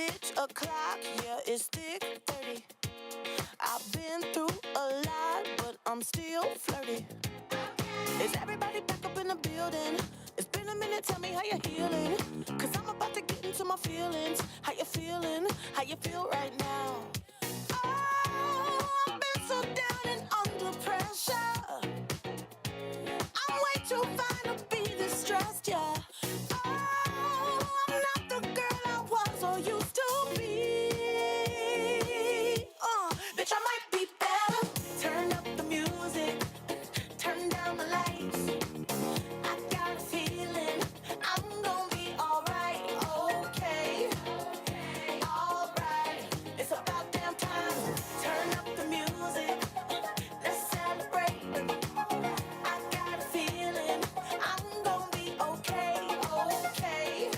bitch o'clock, yeah, it's thick 30. I've been through a lot, but I'm still flirty. Is everybody back up in the building? It's been a minute, tell me how you're healing. Cause I'm about to get into my feelings. How you feeling? How you feel right now? Oh, I've been so down and under pressure. I'm way too fine to be distressed, yeah. Oh, I'm not the girl I was or used to be. Bitch, I might be better. Turn up the music, turn down the lights. I got a feeling I'm gonna be alright, okay, alright. It's about damn time. Turn up the music, let's celebrate. I got a feeling I'm gonna be okay, okay,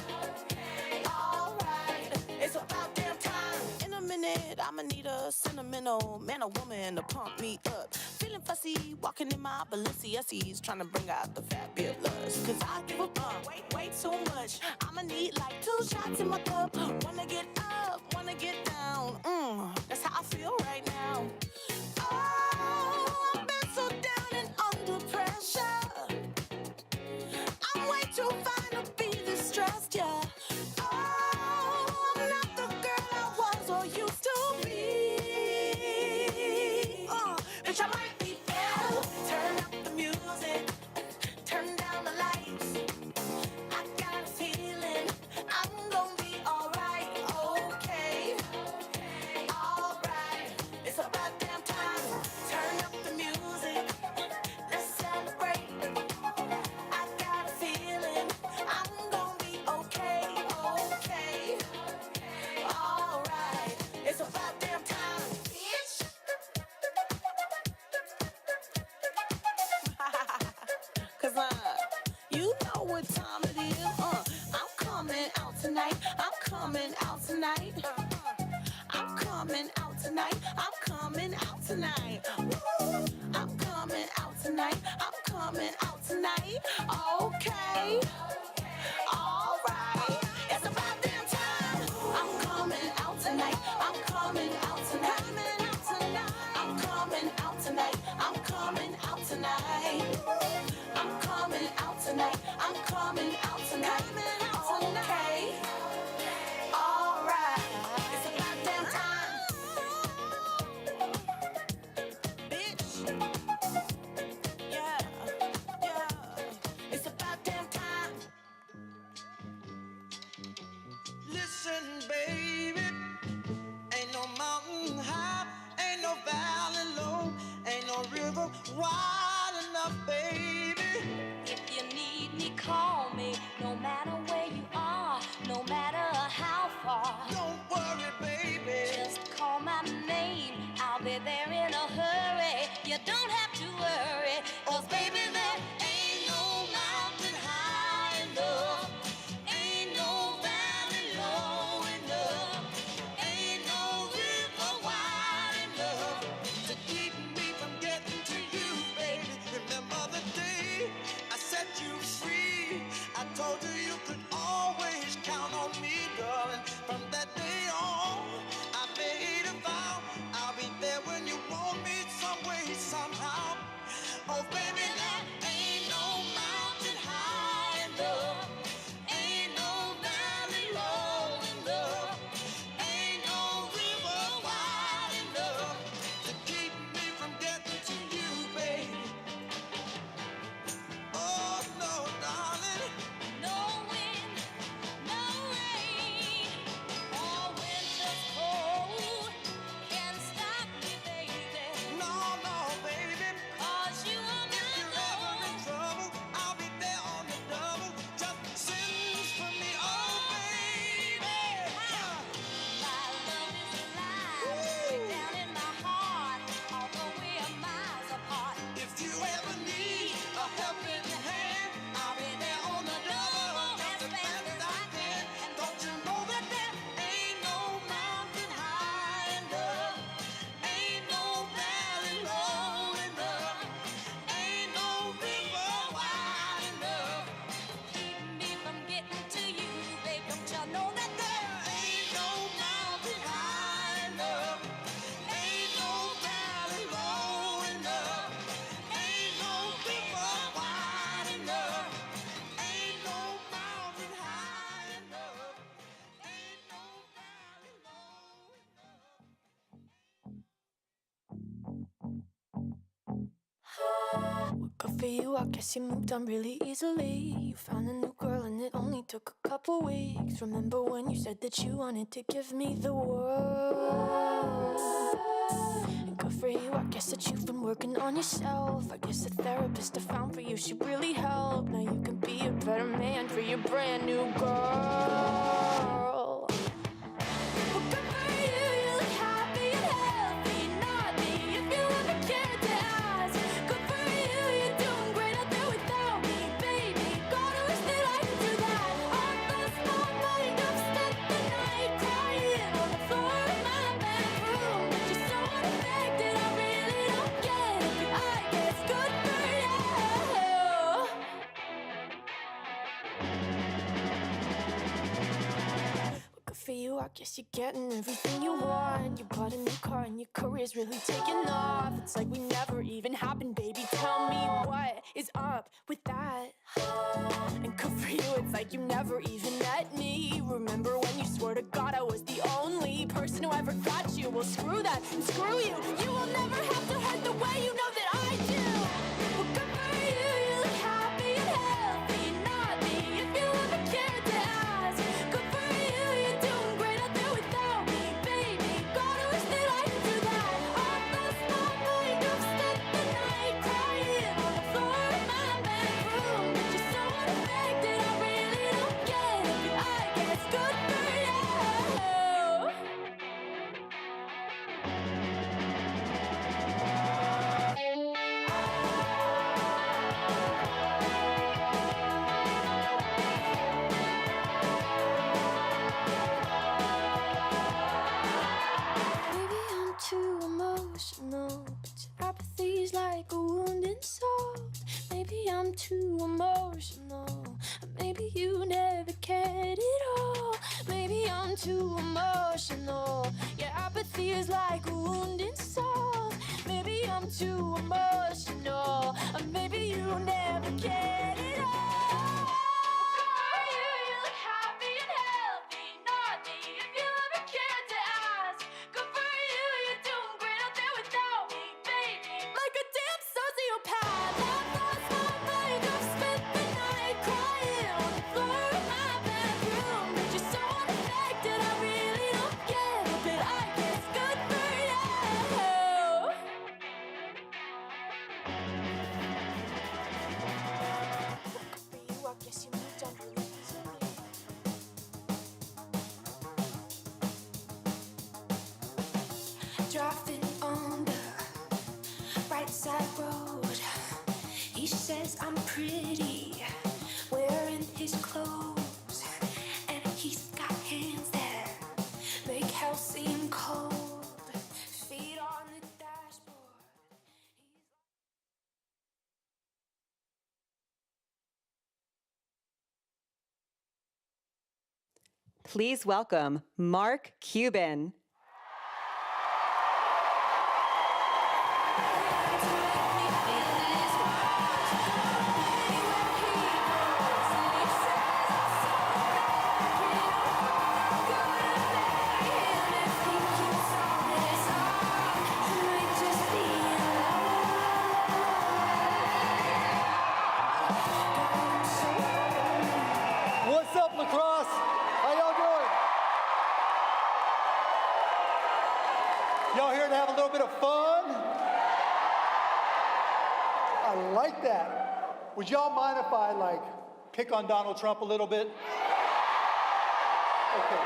alright. It's about damn time. In a minute, I'ma need a sentimental man or woman to pump me up. Feeling fussy, walking in my Balenciennes, trying to bring out the fabulous. Cause I give a fuck, way too much. I'ma need like 2 shots in my cup. Wanna get up, wanna get down. That's how I feel right now. Oh, I've been so down and under pressure. I'm way too fine to be distressed, yeah. Oh, I'm not the girl I was or used to be. Bitch, I might be better. Turn up the music, turn down the lights. I got a feeling I'm gonna be alright, okay, alright. It's about damn time. Turn up the music, let's celebrate. I got a feeling I'm gonna be okay, okay, alright. It's about damn time, bitch. Cause you know what time it is. I'm coming out tonight. I'm coming out tonight. I'm coming out tonight. I'm coming out tonight. Woo. I'm coming out tonight. I'm coming out tonight. Okay. Alright. It's about damn time. I'm coming out tonight. I'm coming out tonight. I'm coming out tonight. I'm coming out tonight. I'm coming out tonight. I'm coming out tonight. Okay. Alright. It's about damn time. Bitch. Yeah. Yeah. It's about damn time. Listen, baby, ain't no mountain high, ain't no valley low, ain't no river wide enough, baby. If you need me, call me. No matter where you are, no matter how far. Don't worry, baby. Just call my name. I'll be there in a hurry. You don't have to worry. Cause baby, there ain't no mountain high enough. Ain't no valley low enough. Ain't no river wide enough To keep me from getting to you, baby. Remember the day I set you free. I told you you could always count on me, darling. From that day on, I made a vow I'll be there when you want Well, good for you, I guess you moved on really easily. You found a new girl and it only took a couple weeks. Remember when you said that you wanted to give me the world? And good for you, I guess that you've been working on yourself. I guess the therapist I found for you should really help. Now you can be a better man for your brand new girl. Well, good for you, you look happy and healthy. Not me, if you ever cared to ask. Good for you, you're doing great out there without me, baby. God, I wish that I could do that. I've lost my mind, I've spent the night crying on the floor of my bedroom. But you're so unaffected, I really don't get it. But I guess good for you. Good for you, I guess you're getting everything you want. You bought a new car and your career's really taking off. It's like we never even happened, baby. Tell me what is up with that. And good for you, it's like you never even met me. Remember when you swore to God I was the only person who ever got you? Well, screw that and screw you. You will never have to hurt the way you know that I do. Well, good for you, you look happy and healthy. Not me, if you ever cared to ask. Good for you, you're doing great out there without me, baby. God, I wish that I could do that. I've lost my mind, I've spent the night crying on the floor of my bedroom. But you're so unaffected, I really don't get it. But I guess good for you. Maybe I'm too emotional, but your apathy's like a wounded soul. Maybe I'm too emotional, or maybe you never cared at all. Maybe I'm too emotional, your apathy is like a wounded soul. Maybe I'm too emotional, or maybe you never cared at all. You look happy and healthy, not me, if you ever cared to ask. Good for you, you're doing great out there without me, baby. Like a damn sociopath, I've lost my mind, I've spent the night crying on the floor of my bedroom. But you're so unaffected, I really don't get it. But I guess good for you. Good for you, I guess you moved on really easily. Driving on the right side road, he says I'm pretty, wearing his clothes, and he's got hands that make hell seem cold. Feet on the dashboard. Please welcome Mark Cuban. What's up, Crosse? How y'all doing? Y'all here to have a little bit of fun? I like that. Would y'all mind if I pick on Donald Trump a little bit? Okay.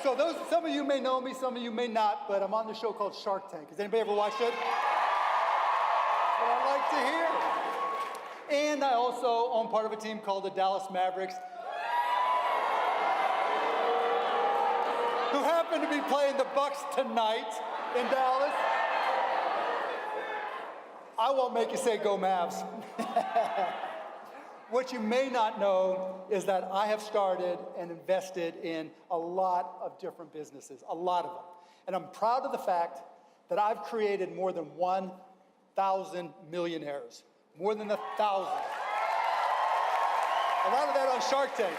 So some of you may know me, some of you may not, but I'm on the show called Shark Tank. Has anybody ever watched it? That's what I like to hear. And I also own part of a team called the Dallas Mavericks, who happen to be playing the Bucks tonight in Dallas. I won't make you say go Mavs. What you may not know is that I have started and invested in a lot of different businesses, a lot of them. And I'm proud of the fact that I've created more than 1,000 millionaires, more than 1,000. A lot of that on Shark Tank.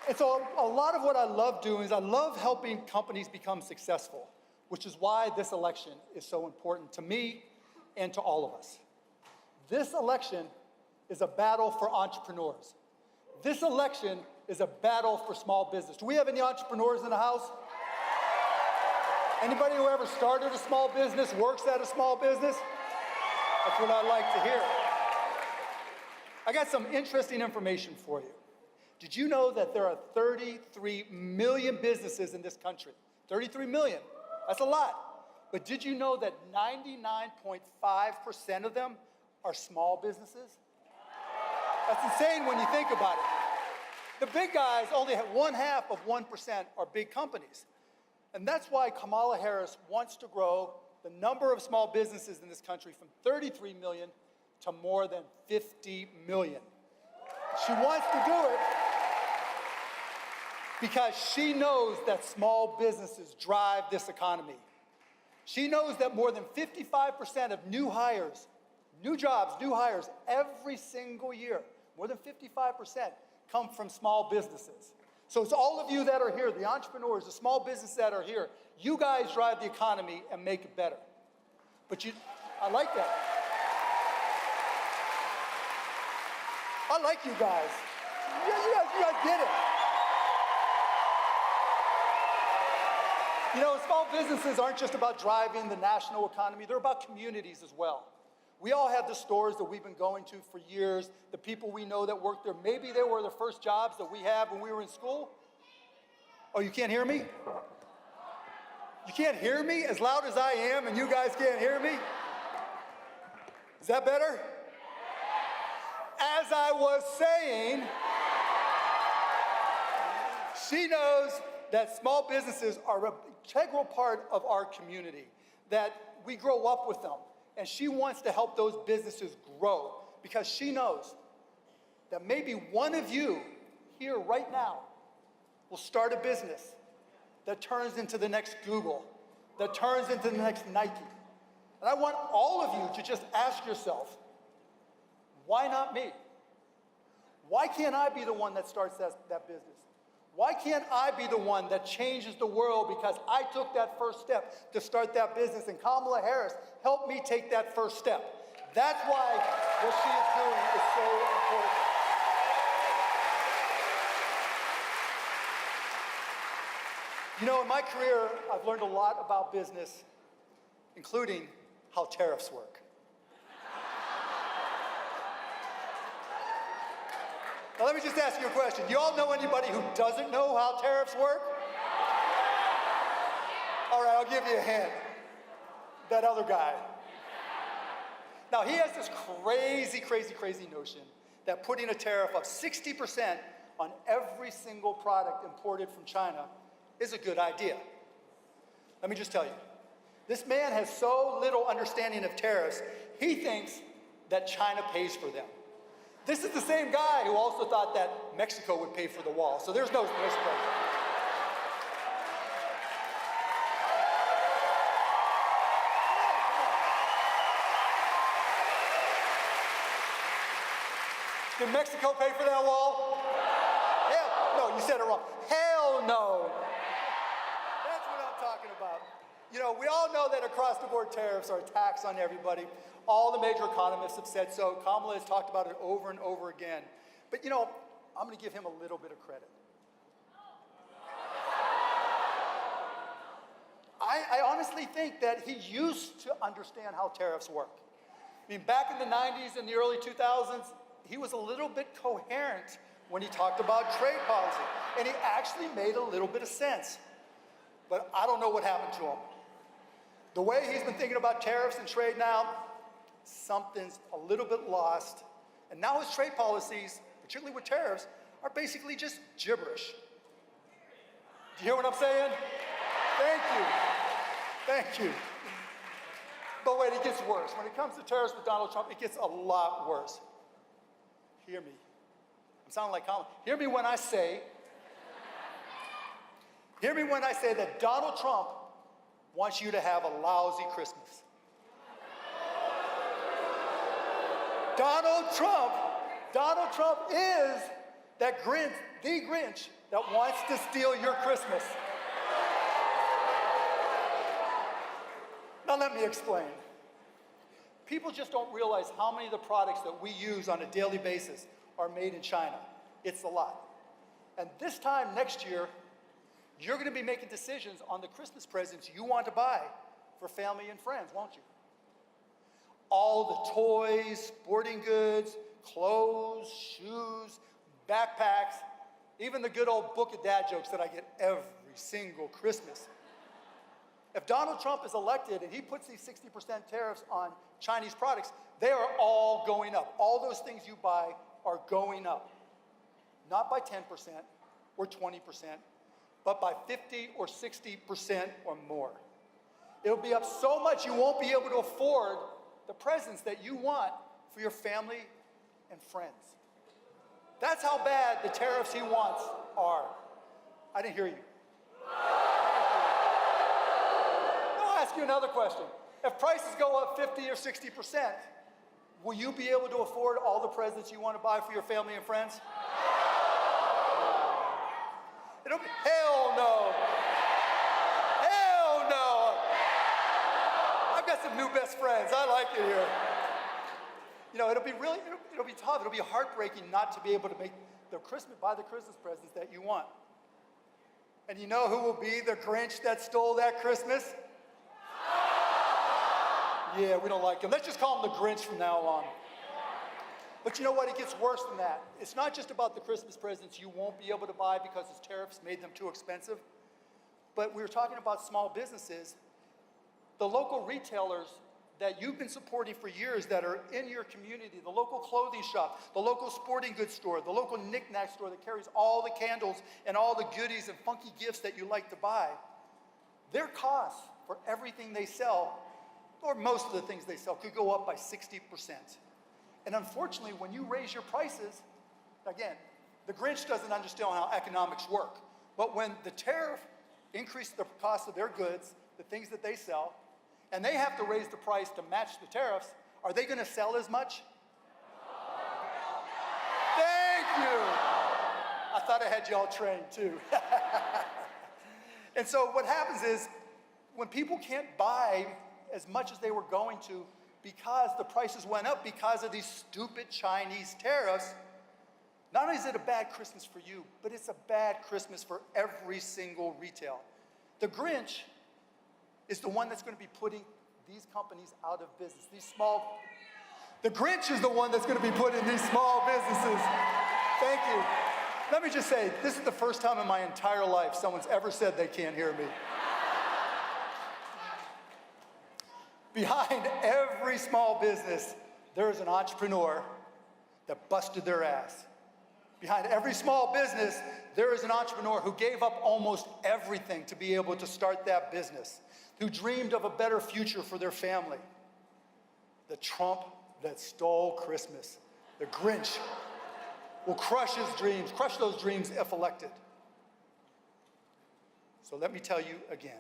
And so a lot of what I love doing is I love helping companies become successful, which is why this election is so important to me and to all of us. This election is a battle for entrepreneurs. This election is a battle for small business. Do we have any entrepreneurs in the house? Anybody who ever started a small business, works at a small business? That's what I like to hear. I got some interesting information for you. Did you know that there are 33 million businesses in this country? 33 million, that's a lot. But did you know that 99.5% of them are small businesses? That's insane when you think about it. The big guys only have 0.5% are big companies. And that's why Kamala Harris wants to grow the number of small businesses in this country from 33 million to more than 50 million. She wants to do it because she knows that small businesses drive this economy. She knows that more than 55% of new hires, new jobs, new hires every single year, more than 55% come from small businesses. So it's all of you that are here, the entrepreneurs, the small businesses that are here, you guys drive the economy and make it better. But I like that. I like you guys. You guys get it. You know, small businesses aren't just about driving the national economy, they're about communities as well. We all have the stores that we've been going to for years, the people we know that work there. Maybe they were the first jobs that we had when we were in school. Oh, you can't hear me? You can't hear me as loud as I am and you guys can't hear me? Is that better? As I was saying, she knows that small businesses are an integral part of our community, that we grow up with them. And she wants to help those businesses grow because she knows that maybe one of you here right now will start a business that turns into the next Google, that turns into the next Nike. And I want all of you to just ask yourself, why not me? Why can't I be the one that starts that business? Why can't I be the one that changes the world because I took that first step to start that business and Kamala Harris helped me take that first step. That's why what she is doing is so important. You know, in my career, I've learned a lot about business, including how tariffs work. Now, let me just ask you a question. You all know anybody who doesn't know how tariffs work? All right, I'll give you a hint. That other guy. Now, he has this crazy notion that putting a tariff of 60% on every single product imported from China is a good idea. Let me just tell you, this man has so little understanding of tariffs, he thinks that China pays for them. This is the same guy who also thought that Mexico would pay for the wall, so there's no Mexico. Did Mexico pay for that wall? Hell, no, you said it wrong. Hell no. That's what I'm talking about. You know, we all know that across-the-board tariffs are a tax on everybody. All the major economists have said so. Kamala has talked about it over and over again. But, you know, I'm going to give him a little bit of credit. I honestly think that he used to understand how tariffs work. I mean, back in the 90s and the early 2000s, he was a little bit coherent when he talked about trade policy. And he actually made a little bit of sense. But I don't know what happened to him. The way he's been thinking about tariffs and trade now, something's a little bit lost. And now his trade policies, particularly with tariffs, are basically just gibberish. Do you hear what I'm saying? Thank you. Thank you. But wait, it gets worse. When it comes to tariffs with Donald Trump, it gets a lot worse. Hear me. I'm sounding like Colin. Hear me when I say that Donald Trump wants you to have a lousy Christmas. Donald Trump is that Grinch, the Grinch that wants to steal your Christmas. Now let me explain. People just don't realize how many of the products that we use on a daily basis are made in China. It's a lot. And this time next year, you're going to be making decisions on the Christmas presents you want to buy for family and friends, won't you? All the toys, sporting goods, clothes, shoes, backpacks, even the good old book of dad jokes that I get every single Christmas. If Donald Trump is elected and he puts these 60% tariffs on Chinese products, they are all going up. All those things you buy are going up. Not by 10% or 20%, but by 50 or 60% or more. It'll be up so much you won't be able to afford the presents that you want for your family and friends. That's how bad the tariffs he wants are. I didn't hear you. I'll ask you another question. If prices go up 50 or 60%, will you be able to afford all the presents you want to buy for your family and friends? Hell no. Hell no. I've got some new best friends. I like it here. You know, it'll be tough. It'll be heartbreaking not to be able to buy the Christmas presents that you want. And you know who will be the Grinch that stole that Christmas? Yeah, we don't like him. Let's just call him the Grinch from now on. But you know what? It gets worse than that. It's not just about the Christmas presents you won't be able to buy because his tariffs made them too expensive. But we were talking about small businesses. The local retailers that you've been supporting for years that are in your community, the local clothing shop, the local sporting goods store, the local knick-knack store that carries all the candles and all the goodies and funky gifts that you like to buy, their costs for everything they sell, or most of the things they sell, could go up by 60%. And unfortunately, when you raise your prices, again, the Grinch doesn't understand how economics work. But when the tariff increases the cost of their goods, the things that they sell, and they have to raise the price to match the tariffs, are they going to sell as much? Thank you. I thought I had you all trained too. And so what happens is, when people can't buy as much as they were going to because the prices went up because of these stupid Chinese tariffs, not only is it a bad Christmas for you, but it's a bad Christmas for every single retail. The Grinch is the one that's going to be putting these companies out of business. The Grinch is the one that's going to be putting these small businesses. Thank you. Let me just say, this is the first time in my entire life someone's ever said they can't hear me. Behind every small business, there is an entrepreneur that busted their ass. Behind every small business, there is an entrepreneur who gave up almost everything to be able to start that business, who dreamed of a better future for their family. The Trump that stole Christmas, the Grinch, will crush those dreams if elected. So let me tell you again.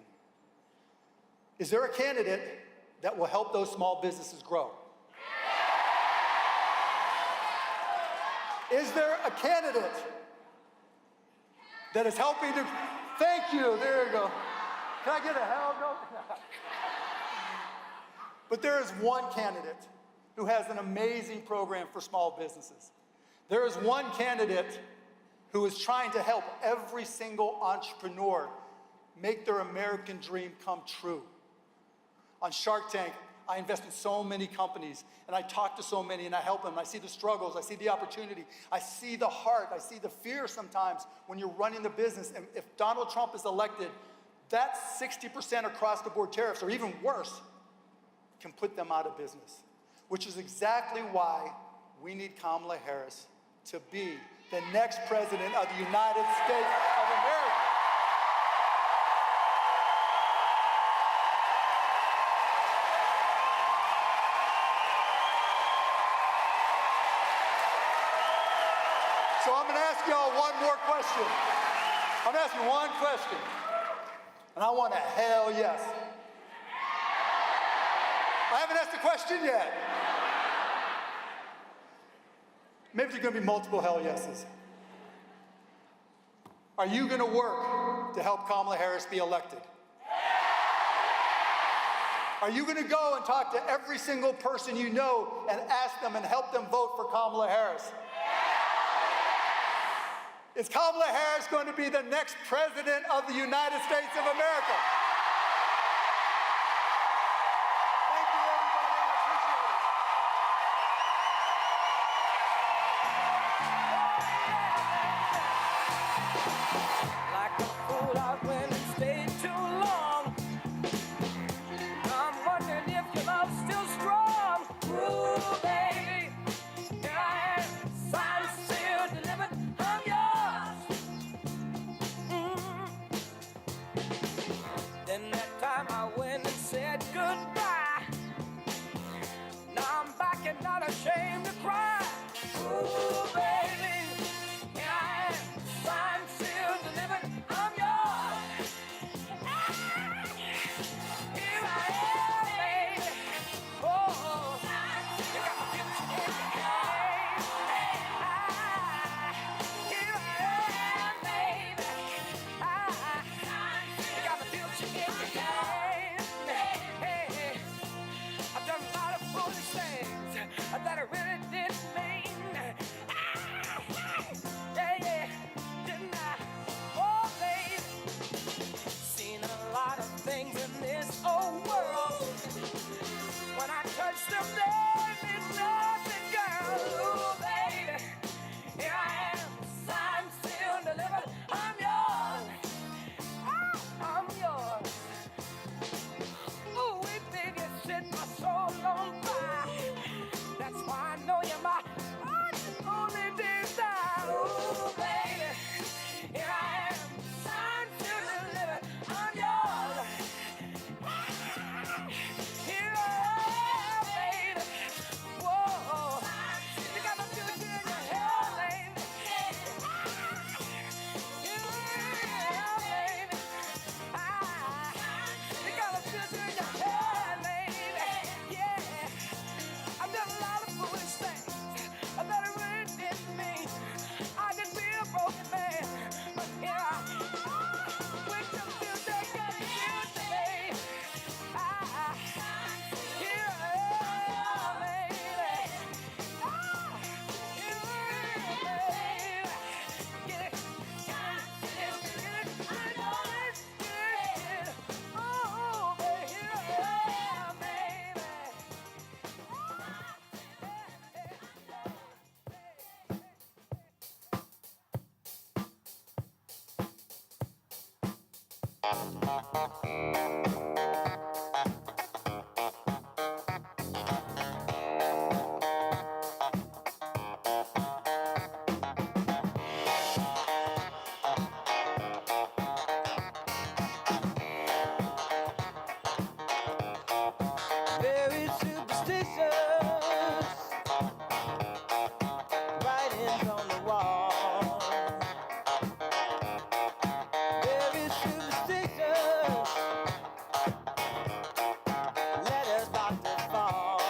Is there a candidate that will help those small businesses grow? Is there a candidate that is helping to, thank you, there you go. Can I get a hell no? But there is one candidate who has an amazing program for small businesses. There is one candidate who is trying to help every single entrepreneur make their American dream come true. On Shark Tank, I invest in so many companies, and I talk to so many, and I help them. I see the struggles, I see the opportunity, I see the heart, I see the fear sometimes when you're running the business. And if Donald Trump is elected, that 60% across the board tariffs, or even worse, can put them out of business, which is exactly why we need Kamala Harris to be the next president of the United States of America. So I'm going to ask y'all one more question. I'm going to ask you one question. And I want a hell yes. I haven't asked the question yet. Maybe there's going to be multiple hell yeses. Are you going to work to help Kamala Harris be elected? Are you going to go and talk to every single person you know and ask them and help them vote for Kamala Harris? Is Kamala Harris going to be the next president of the United States of America? Thank you, everybody. I appreciate it. Like a fool, I went and stayed too long. I'm wondering if your love's still strong. Ooh, baby, here I am, signed, sealed, delivered, I'm yours. Then that time I went and said goodbye. Now I'm back and not ashamed to cry. Ooh, baby, here I am, signed, sealed, delivered, I'm yours. Here I am, baby. Oh, you got my future in your hands. Here I am, baby. You got my future in your hands. Hey, I've done a lot of foolish things that I really didn't mean. Yeah, didn't I? Oh, baby. Seen a lot of things in this old world. When I touch them, there is nothing, girl. Ooh, baby, here I am, signed, sealed, delivered. I'm yours. I'm yours. Ooh, baby, you set my soul on fire. That's why I know you're my only desire. Ooh, baby, here I am, signed, sealed, delivered. I'm yours. Here I am, baby. Whoa, you got my future in your hand, baby. Here I am, baby. You got my future in your hand, baby. Yeah, I've done a lot of foolish things that I really didn't mean. I could be a broken man, but here I am. With the future, got the future, babe. Here I am, baby. Here I am, baby. Get it, get it, I know it's good. Oh, baby, here I am, baby. Very superstitious, writings on the wall. Very superstitious, letters about to fall.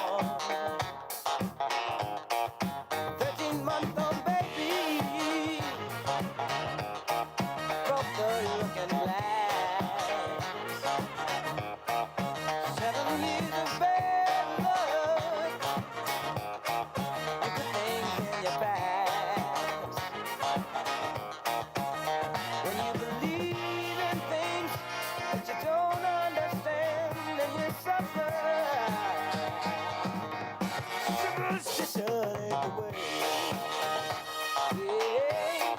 13-month-old baby broke the looking glass. 7 years of bad luck, you put things in your past. When you believe in things that you don't understand, and you suffer. Superstition ain't the way. Yeah.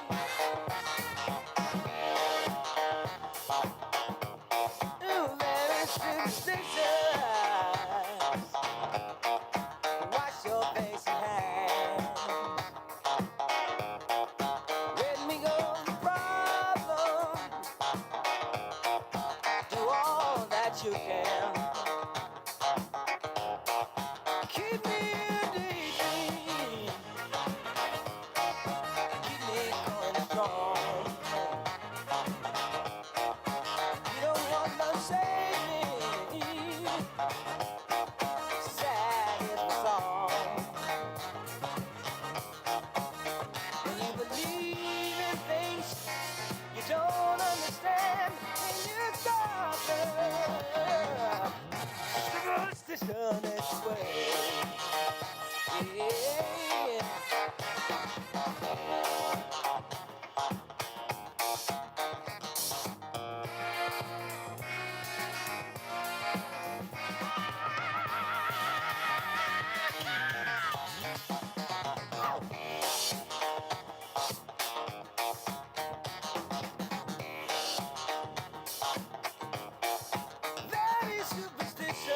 Ooh, very superstitious. Wash your face and hands. Let me go the problem. Do all that you can. Keep me in daydream. Keep me going strong. You don't want no saving. superstition its way. Yeah. Very superstitious,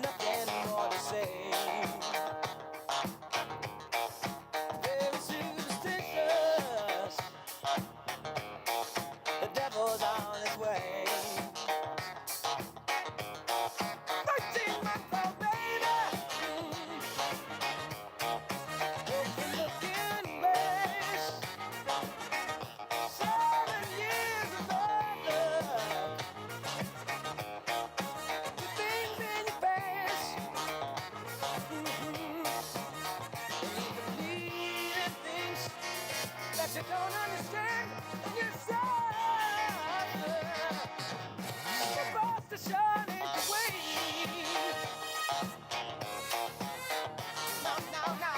nothing more to say. Very superstitious, the devil's on his way. 13-month-old baby, broken looking face, 7 years of bad luck, the things in your face. And you believe in things that you don't understand, and you suffer. Superstition ain't the way. No, no, no.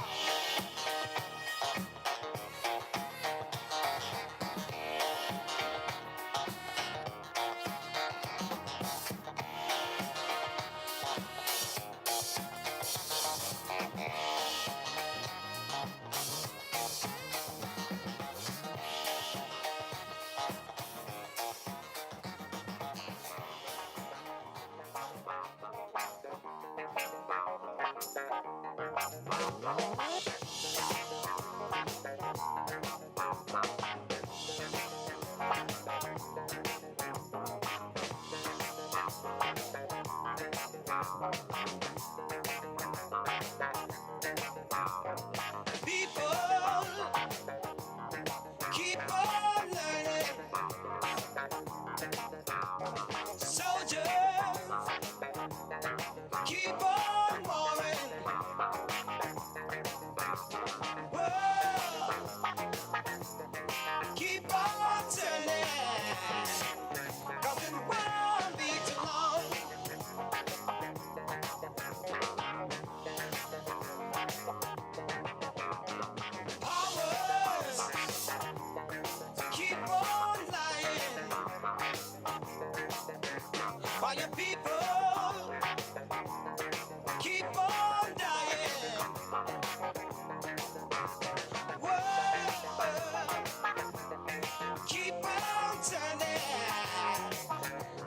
People keep on learning. Soldiers keep on warring. World keep on turning. 'Cause it won't be too long. Powers keep on lying. While your people keep on dying. World keep on turning.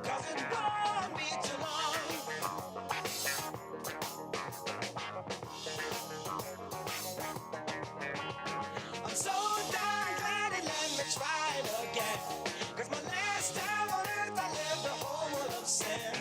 'Cause it won't be too long. I'm so darn glad he let me try it again. 'Cause my last time on earth I lived a whole world of sin.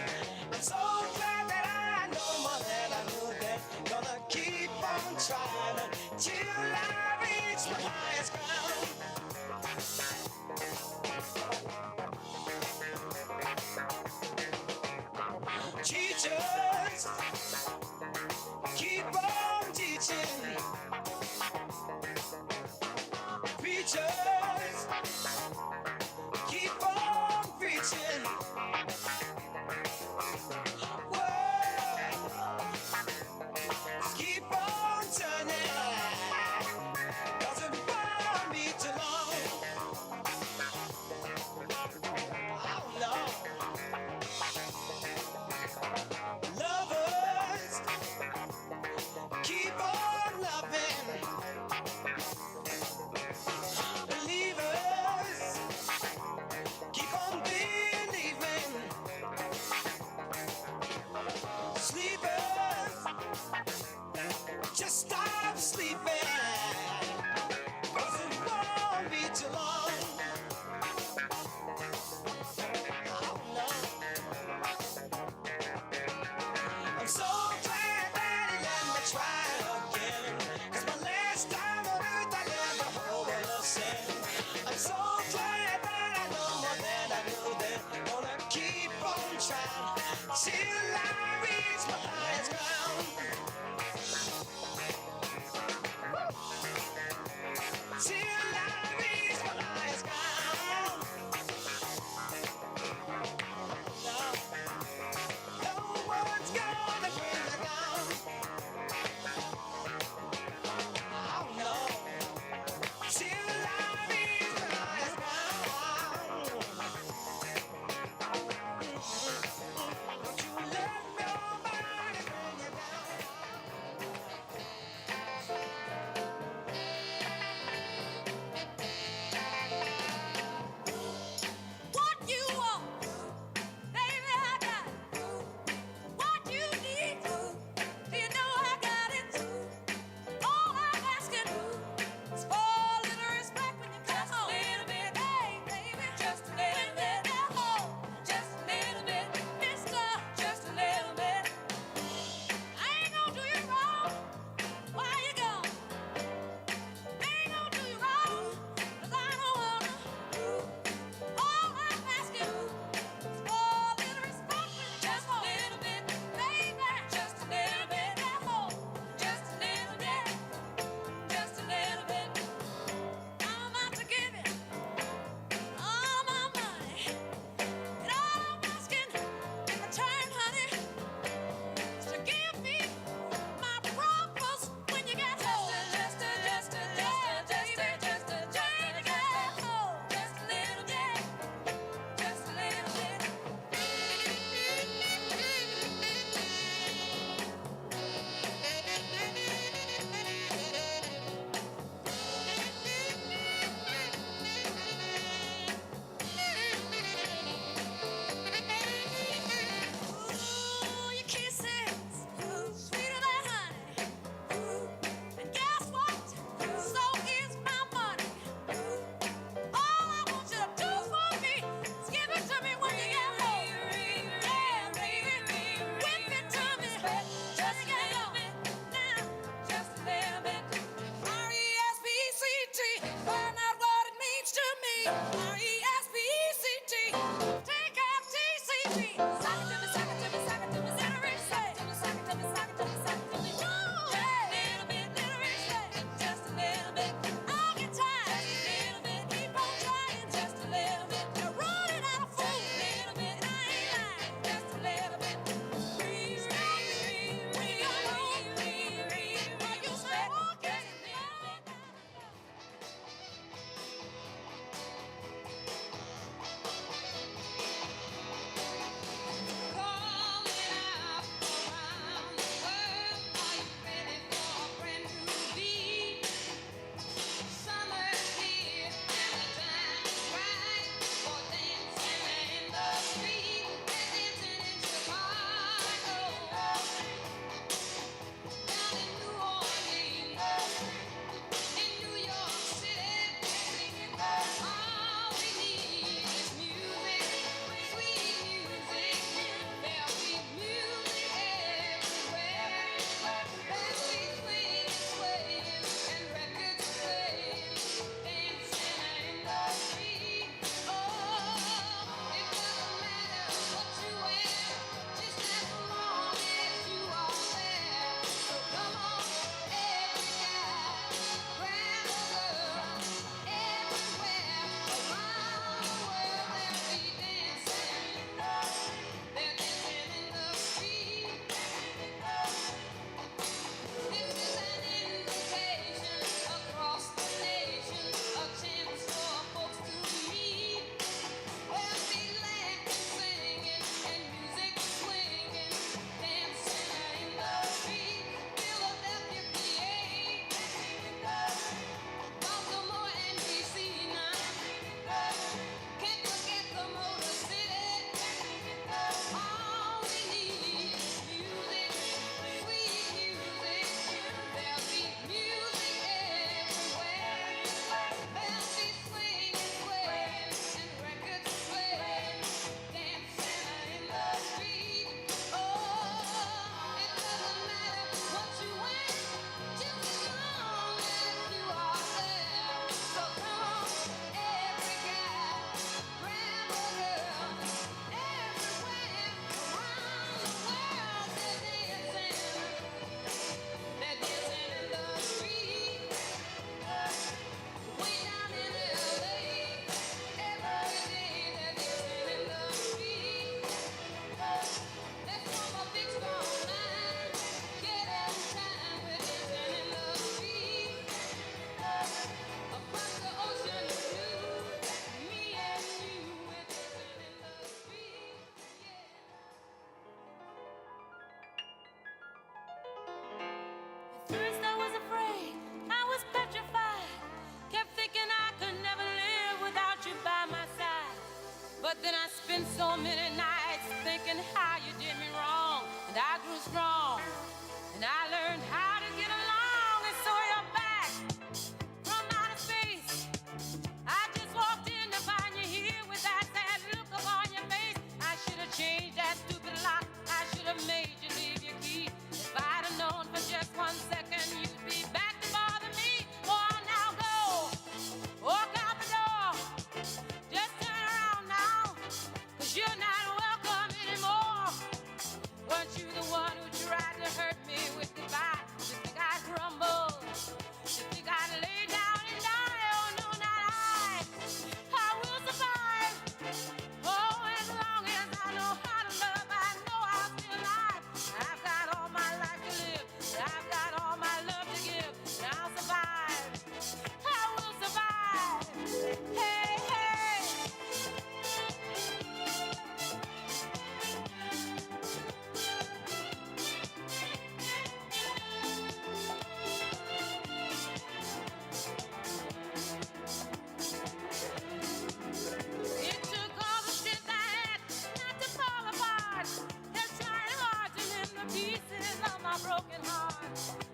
my broken heart.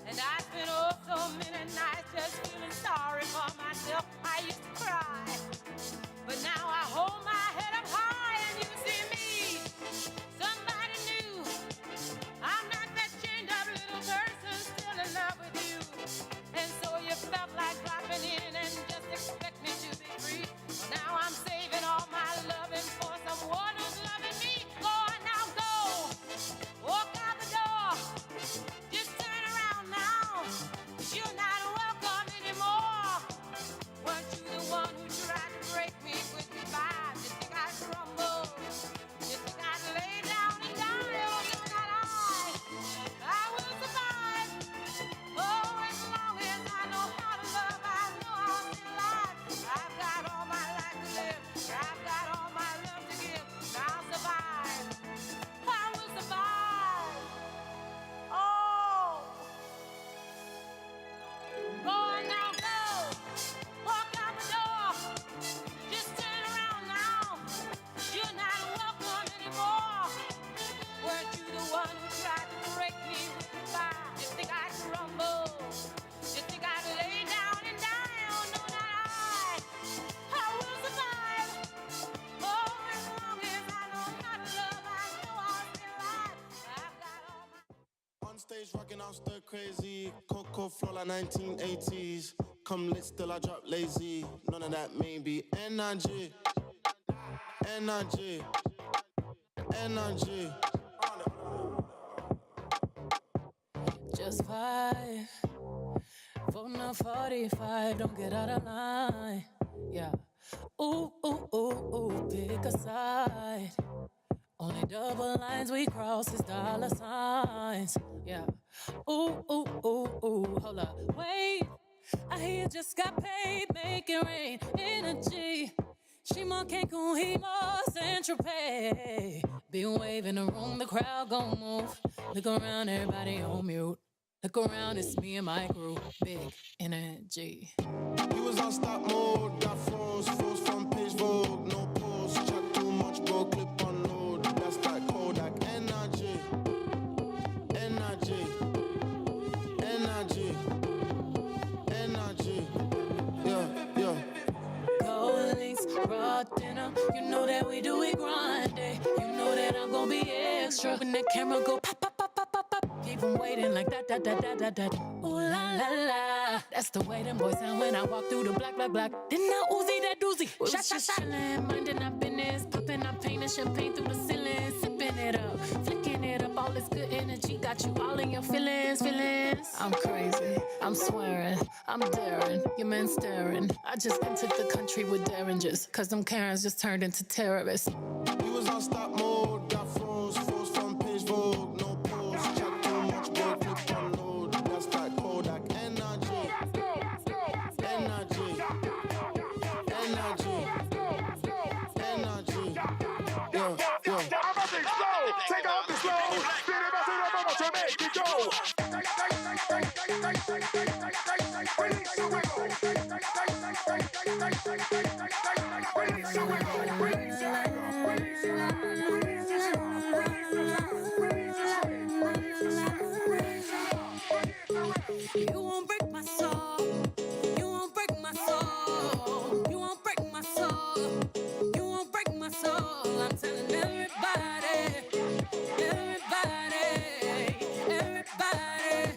And I spent oh so many nights just feeling sorry for myself. I used to cry, but now I hold my head up high and you see me. Somebody new. I'm not that chained up little person still in love with you. And so you felt like dropping in and just expect me to be free. Well, now I'm saving all my loving for someone who's loving me. Go on now, go. Walk out the door. Just turn around now. You're not welcome anymore. Weren't you the one who tried to break me with goodbye? You think I'd crumble? You think I'd lay down and die? Oh, no, not I will survive. Oh, as long as I know how to love, I know I'll be alive. I've got all my life to live. I've got all my love to give. And I'll survive. I will survive. Oh. Go on now, go. Walk out the door. Just turn around now. You're not welcome anymore. Weren't you the one who tried to break me with goodbye? You think I'd crumble? You think I'd lay down and die? Oh, no, not I will survive. Oh, as long as I know how to love, I know I'll be alive. I've got all my... On stage rocking out stir crazy, Coco flow like 1980s. Come lit, still I drop lazy. None of that maybe. Energy, energy, energy. Just 5 for now 45. Don't get out of line. Yeah. Ooh, ooh, ooh, ooh. Pick a side. Only double lines we cross is dollar signs. Yeah. Ooh, ooh, ooh, ooh. Hold up. Wait. I hear you just got paid. Make it rain. Energy. She more Cancun, he more Central Pay. Big wave in the room, the crowd gon' move. Look around, everybody on mute. Look around, it's me and my group. Big energy. He was on stop mode, got froze from page Vogue. No pause, chat too much, bro, clip on load. That's that Kodak. Energy, energy, energy, energy. Yeah, yeah. Gold links, raw dinner. You know that we do it grinding. You know that I'm gon' be extra. When that camera go pop, pop, pop, pop, pop, pop. Keep 'em waiting like that, that, that, that, that, that. Ooh la la la. That's the way them boys sound when I walk through the black, black, black. Didn't I Uzi that doozy? Shot, shot, shot. Chillin', minding our business. Popping our paint and champagne through the ceiling. Sipping it up, flicking it up. All this good energy got you all in your feelings, feelings. I'm crazy, I'm swearing, I'm daring. Your man staring. I just entered the country with derringers. Cause them Karens just turned into terrorists. He was on stop mode, got froze from page Vogue. No pause, chat too much, bro, clip on load. That's that Kodak. Energy, energy, energy, energy. Yeah, yeah. Take off the slow. Spin it back to make it go. Release the wiggle. Release the wiggle. Release the You won't break my soul. You won't break my soul. You won't break my soul. You won't break my soul. I'm telling everybody, everybody, everybody,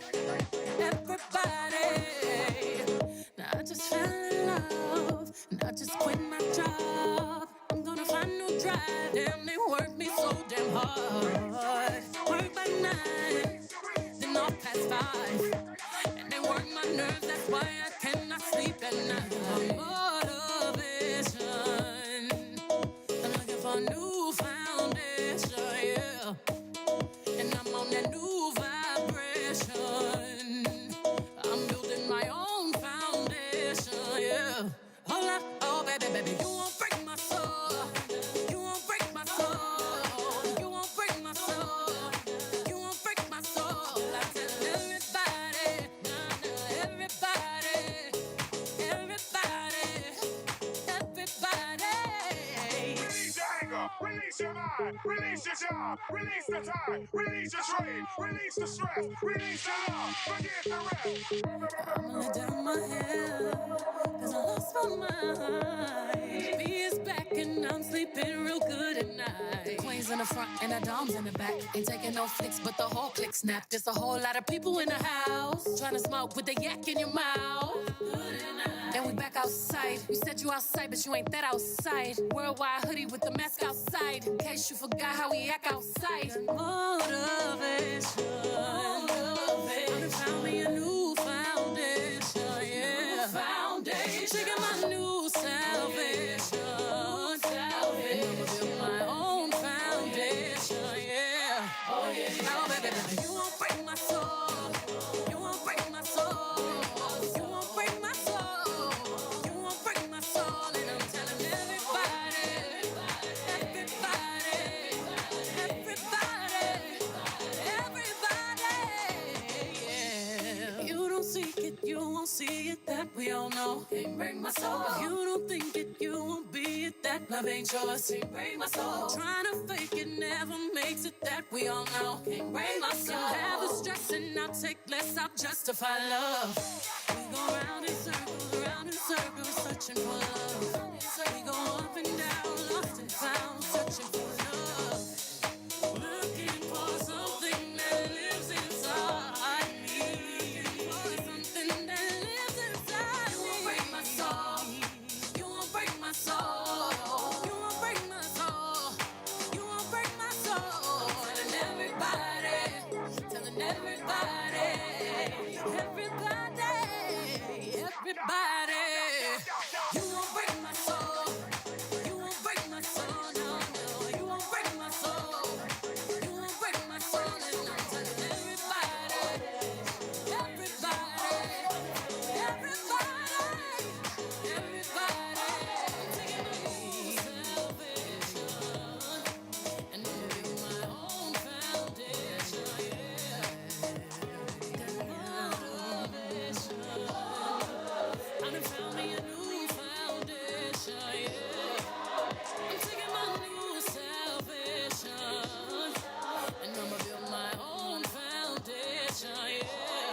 everybody. Now I just fell in love, and I just quit my job. I'm gonna find no drive. Damn, they work me so damn hard. Work by 9, then off past 5. And they work my nerves, that's why I cannot sleep at night. Motivation, I'm looking for a new foundation, yeah. And I'm on that new vibration. I'm building my own foundation, yeah. Hold up, oh baby, baby, you won't break my soul. You won't break my soul. You won't break my soul. You won't break my soul. I tell everybody. release your mind, release your job, release the time, release your trade, release the stress, release your love, forget the rest. I'ma let down my hair, cause I lost my mind. B is back and I'm sleeping real good at night. The queen's in the front and the dom's in the back. Ain't taking no flicks, but the whole click snap. There's a whole lot of people in the house trying to smoke with the yak in your mouth. And we back outside. You said you outside, but you ain't that outside. Worldwide hoodie with the mask outside. In case you forgot how we act outside. Motivation. I found me a new foundation, yeah. Foundation. Taking my new salvation. And I'ma build my own foundation, yeah. Oh yeah. Now, baby, you won't break my soul. You won't break my soul. You won't break my soul. You won't break my soul. And I'm telling everybody, yeah. You don't seek it, you won't see it, that we all know. Can't break my soul. If you don't think it, you won't be it, that love ain't yours. Can't break my soul. Trying to fake it never makes it, that we all know. Can't break my soul. You have a stress and I'll take less, I'll justify love. We go round in circles, searching for love. We go up and down, lost and found, searching for love. Looking for something that lives inside me. Something that lives inside me. You won't break my soul. You won't break my soul. You won't break my soul. You won't break my soul. Telling everybody, everybody. You won't break my soul. You won't break my soul. No, no. You won't break my soul. You won't break my soul. And I'm telling everybody, taking my new salvation. And I'm building my own foundation, yeah. Motivation. I done found me a new foundation, yeah. I'm taking my new salvation, and I'ma build my own foundation, yeah.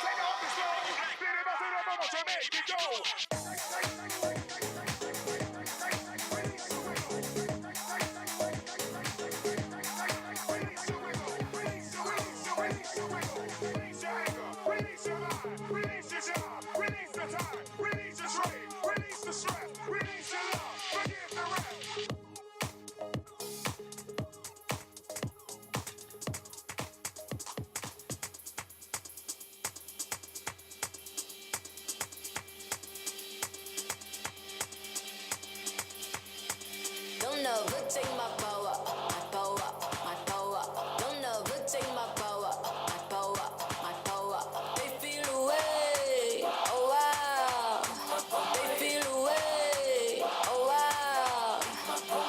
Take off the slow, spin it back to the bubble to make it go. Release your anger, release your mind, release your job, release the time, release your trade, release the stress, release your love, forgive the rest. Don't never take my power, my power, my power. Don't never take my power, my power, my power. They feel away, oh wow. They feel away, oh wow.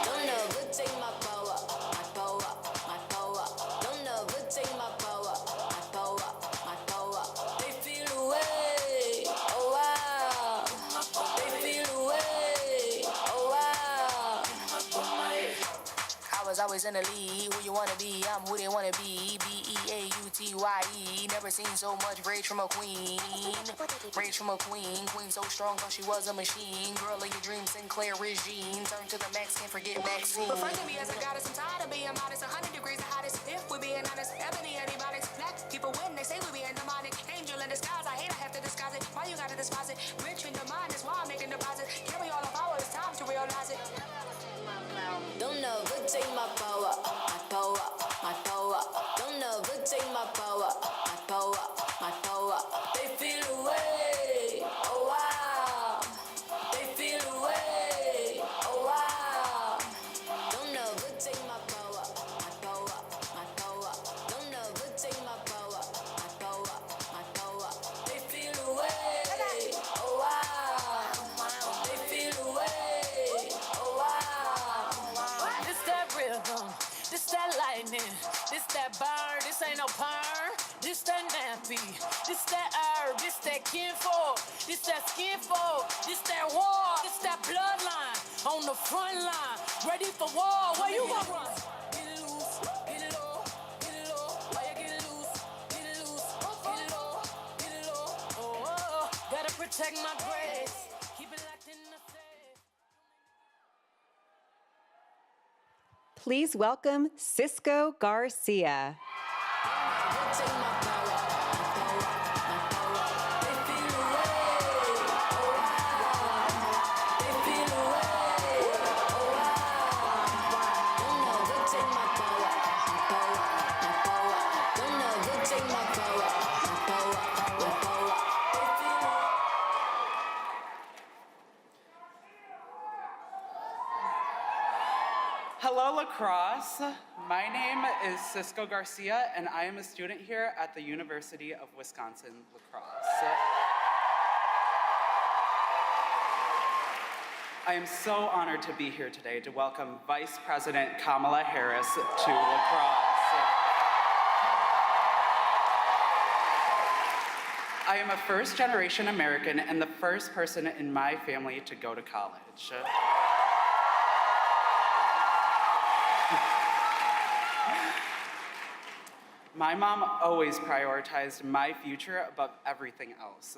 Don't never take my power, my power, my power. Don't never take my power, my power, my power. They feel away, oh wow. They feel away, oh wow. I was always in the lead. Who you wanna be? I'm who they wanna be. B-E-A-U-T-Y-E. Never seen so much rage from a queen. Rage from a queen. Queen so strong, thought she was a machine. Girl of your dreams, Sinclair Regine. Turn to the max, can't forget Maxine. Refer to me as a goddess. I'm tired of being modest. 100 degrees the hottest. If we're being honest, ebony antibiotics. Black people win. They say we being demonic. Angel in disguise. I hate I have to disguise it. Why you gotta despise it? Rich in your mind is why I'm making deposits. Carry all the power. It's time to realize it. Don't never take my power, my power, my power. Don't never take my power, my power, my power. They feel away, oh wow. They feel away, oh wow. Don't never take my power, my power, my power. Don't never take my power, my power, my power. They feel away, oh wow. They feel away, oh wow. This that rhythm, this that lightning, this that burn, this ain't no purr. this that nappy, this that herb, this that kinfolk, this that skinfolk, this that war, this that bloodline on the front line, ready for war. Where you gonna run? Get it loose, get it low, get it low. Why you get it loose, get it loose, get it low, get it low. Oh, gotta protect my grace, keep it locked in the safe. Please welcome Cisco Garcia. Hello, Crosse. My name is Cisco Garcia, and I am a student here at the University of Wisconsin-La Crosse. I am so honored to be here today to welcome Vice President Kamala Harris to La Crosse. I am a first-generation American and the first person in my family to go to college. My mom always prioritized my future above everything else.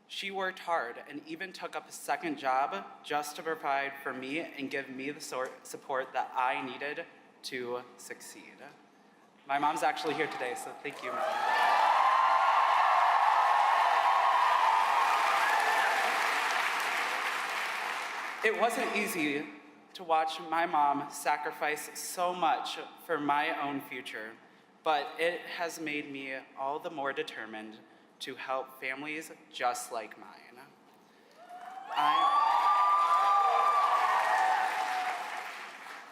She worked hard and even took up a second job just to provide for me and give me the support that I needed to succeed. My mom's actually here today, so thank you, Mom. It wasn't easy to watch my mom sacrifice so much for my own future, but it has made me all the more determined to help families just like mine.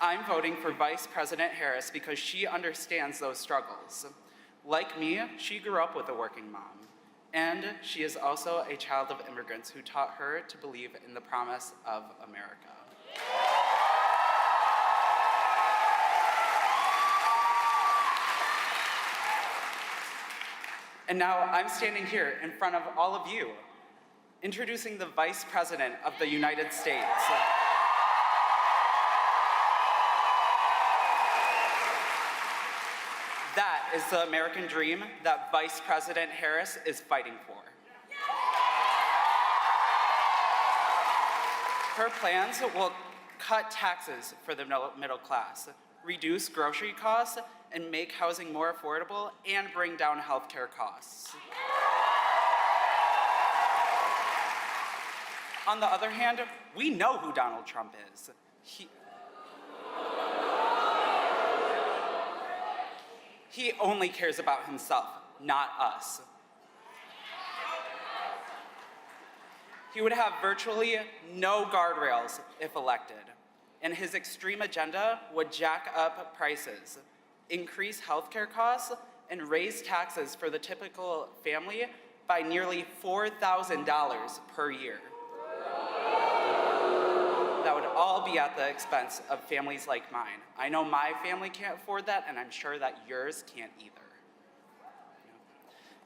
I'm voting for Vice President Harris because she understands those struggles. Like me, she grew up with a working mom, and she is also a child of immigrants who taught her to believe in the promise of America. And now I'm standing here in front of all of you, introducing the Vice President of the United States. That is the American dream that Vice President Harris is fighting for. Her plans will cut taxes for the middle class, reduce grocery costs, and make housing more affordable and bring down healthcare costs. On the other hand, we know who Donald Trump is. He only cares about himself, not us. He would have virtually no guardrails if elected, and his extreme agenda would jack up prices, increase healthcare costs, and raise taxes for the typical family by nearly $4,000 per year. That would all be at the expense of families like mine. I know my family can't afford that, and I'm sure that yours can't either.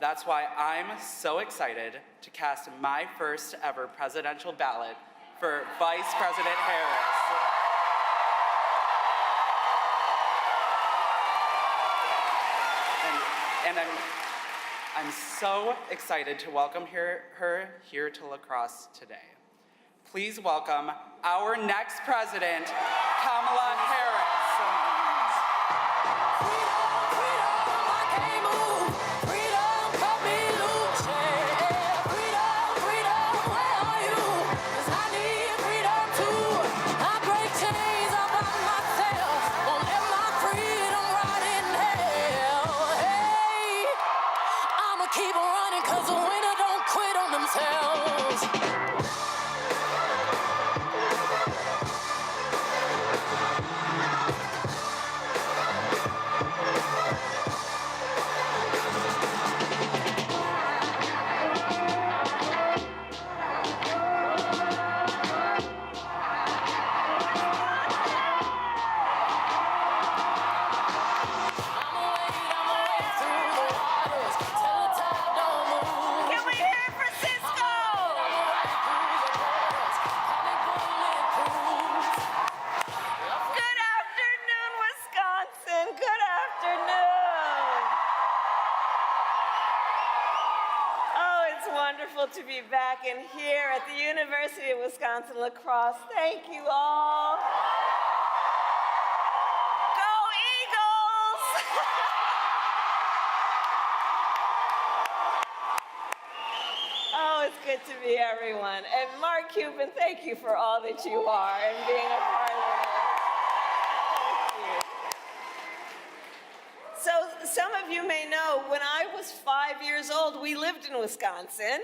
That's why I'm so excited to cast my first ever presidential ballot for Vice President Harris. And I'm so excited to welcome her here to La Crosse today. Please welcome our next president, Kamala Harris. wonderful to be back in here at the University of Wisconsin-La Crosse. Thank you all. Go Eagles! Oh, it's good to be everyone. And Mark Cuban, thank you for all that you are and being a part of it. Thank you. So some of you may know, when I was 5 years old, we lived in Wisconsin.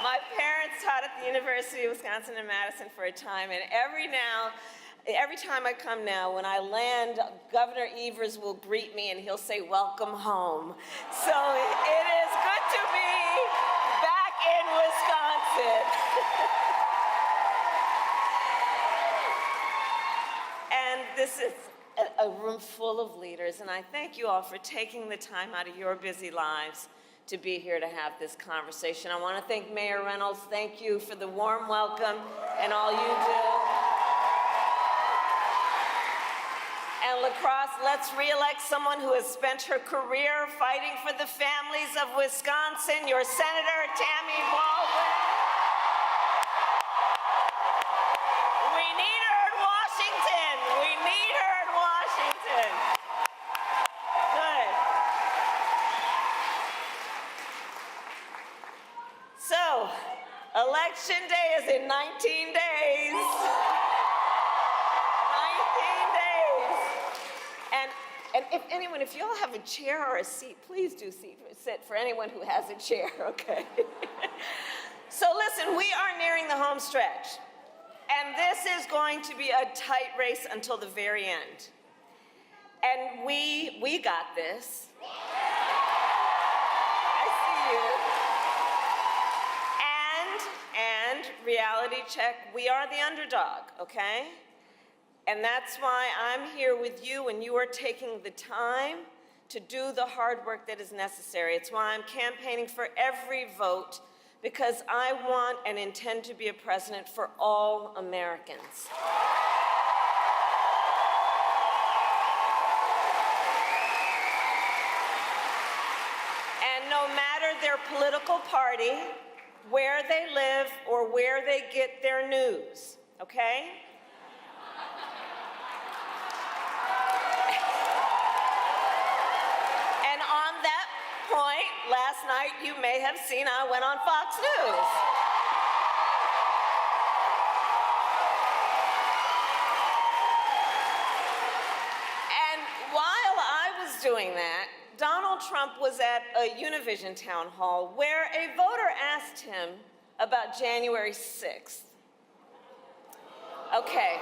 My parents taught at the University of Wisconsin in Madison for a time, and every time I come now, when I land, Governor Evers will greet me and he'll say, "Welcome home." So it is good to be back in Wisconsin. And this is a room full of leaders, and I thank you all for taking the time out of your busy lives to be here to have this conversation. I want to thank Mayor Reynolds. Thank you for the warm welcome and all you do. And La Crosse, let's re-elect someone who has spent her career fighting for the families of Wisconsin, your Senator Tammy Baldwin. We need her in Washington. We need her in Washington. Good. So, Election Day is in 19 days. 19 days. And if you all have a chair or a seat, please do sit for anyone who has a chair, okay? So listen, we are nearing the home stretch. And this is going to be a tight race until the very end. And we got this. I see you. And reality check, we are the underdog, okay? And that's why I'm here with you, and you are taking the time to do the hard work that is necessary. It's why I'm campaigning for every vote, because I want and intend to be a president for all Americans. And no matter their political party, where they live, or where they get their news, okay? And on that point, last night you may have seen I went on Fox News. And while I was doing that, Donald Trump was at a Univision town hall where a voter asked him about January 6th. Okay,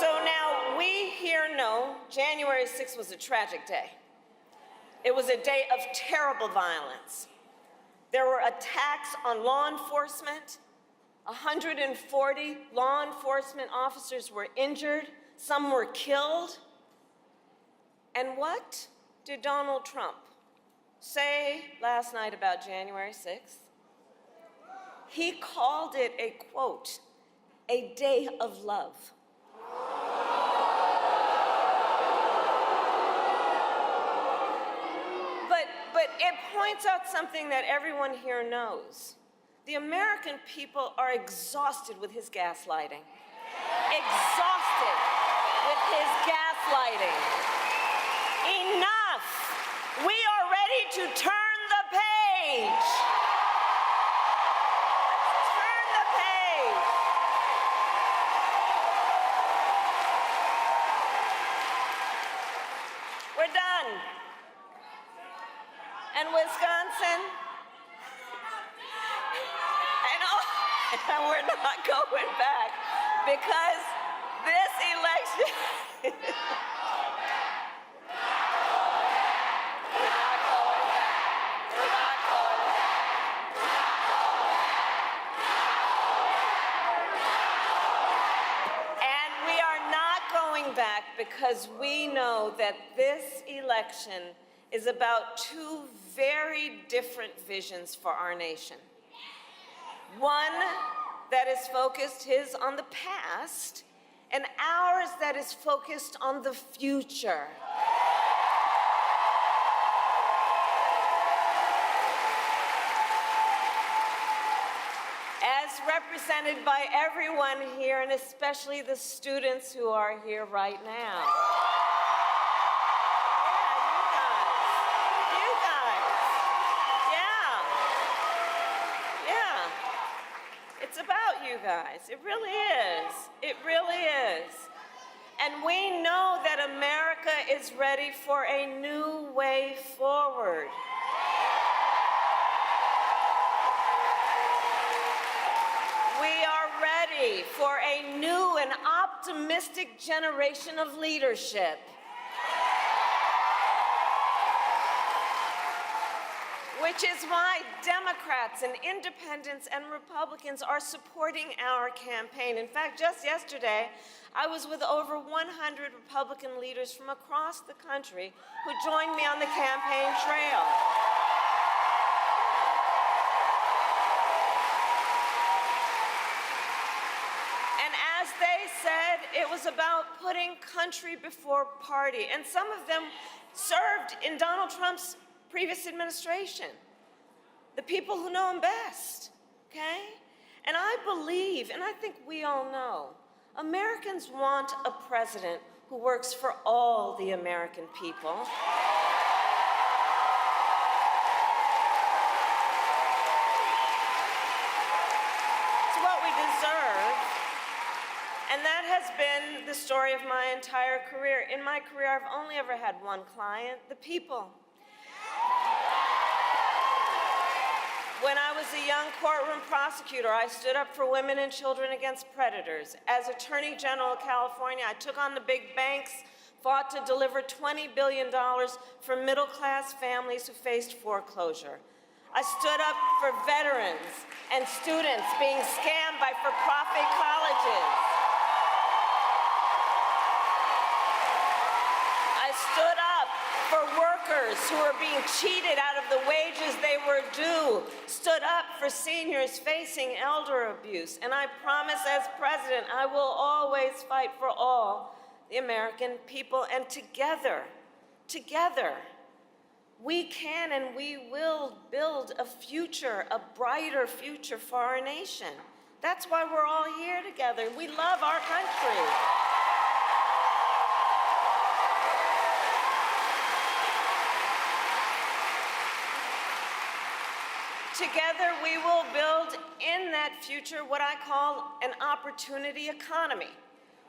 so now we here know January 6th was a tragic day. It was a day of terrible violence. There were attacks on law enforcement. 140 law enforcement officers were injured. Some were killed. And what did Donald Trump say last night about January 6th? He called it a, quote, a day of love. But it points out something that everyone here knows. The American people are exhausted with his gaslighting. Exhausted with his gaslighting. Enough! We are ready to turn the page. Turn the page. We're done. And Wisconsin, and we're not going back, because this election, we're not going back. We're not going back. And we are not going back because we know that this election is about two very different visions for our nation. One that is focused on the past, and ours that is focused on the future. represented by everyone here, and especially the students who are here right now. Yeah, you guys. Yeah. It's about you guys. It really is. It really is. And we know that America is ready for a new way forward. We are ready for a new and optimistic generation of leadership. Which is why Democrats and independents and Republicans are supporting our campaign. In fact, just yesterday, I was with over 100 Republican leaders from across the country who joined me on the campaign trail. And as they said, it was about putting country before party. And some of them served in Donald Trump's previous administration, the people who know him best, okay? And I believe, and I think we all know, Americans want a president who works for all the American people. It's what we deserve. And that has been the story of my entire career. In my career, I've only ever had one client, the people. When I was a young courtroom prosecutor, I stood up for women and children against predators. As Attorney General of California, I took on the big banks, fought to deliver $20 billion for middle-class families who faced foreclosure. I stood up for veterans and students being scammed by for-profit colleges. I stood up for workers who are being cheated out of the wages they were due, stood up for seniors facing elder abuse, and I promise as president I will always fight for all the American people, and together, we can and we will build a future, a brighter future for our nation. That's why we're all here together. We love our country. Together, we will build in that future what I call an opportunity economy,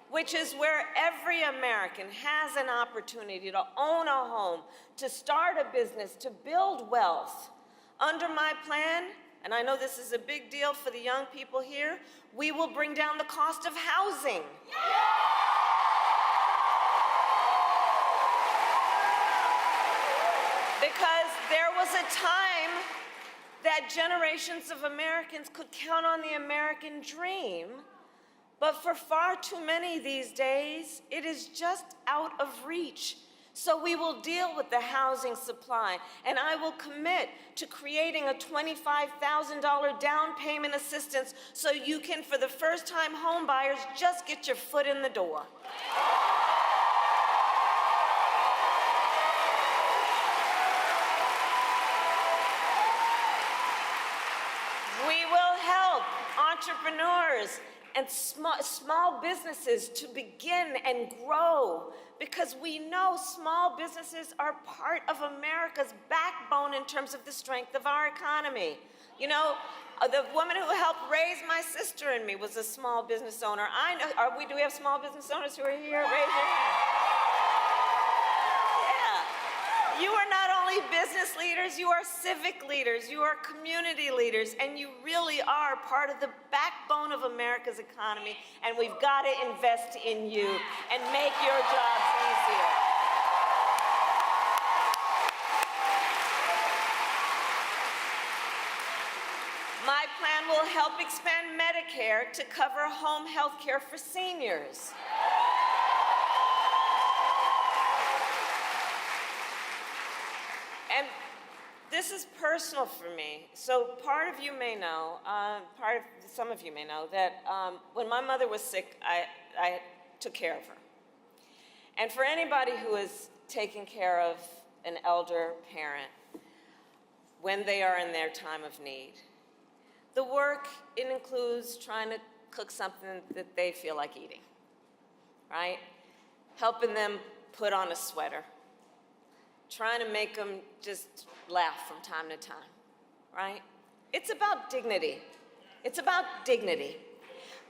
which is where every American has an opportunity to own a home, to start a business, to build wealth. Under my plan, and I know this is a big deal for the young people here, we will bring down the cost of housing. Because there was a time that generations of Americans could count on the American dream, but for far too many these days, it is just out of reach. So we will deal with the housing supply, and I will commit to creating a $25,000 down payment assistance so you can, for the first-time home buyers, just get your foot in the door. We will help entrepreneurs and small businesses to begin and grow, because we know small businesses are part of America's backbone in terms of the strength of our economy. You know, the woman who helped raise my sister and me was a small business owner. I know, do we have small business owners who are here? Raise your hand. You are not only business leaders, you are civic leaders, you are community leaders, and you really are part of the backbone of America's economy, and we've got to invest in you and make your jobs easier. My plan will help expand Medicare to cover home health care for seniors. And this is personal for me. So part of you may know, some of you may know, that when my mother was sick, I took care of her. And for anybody who is taking care of an elder parent when they are in their time of need, The work, it includes trying to cook something that they feel like eating, right? Helping them put on a sweater, trying to make them just laugh from time to time, right? It's about dignity. It's about dignity.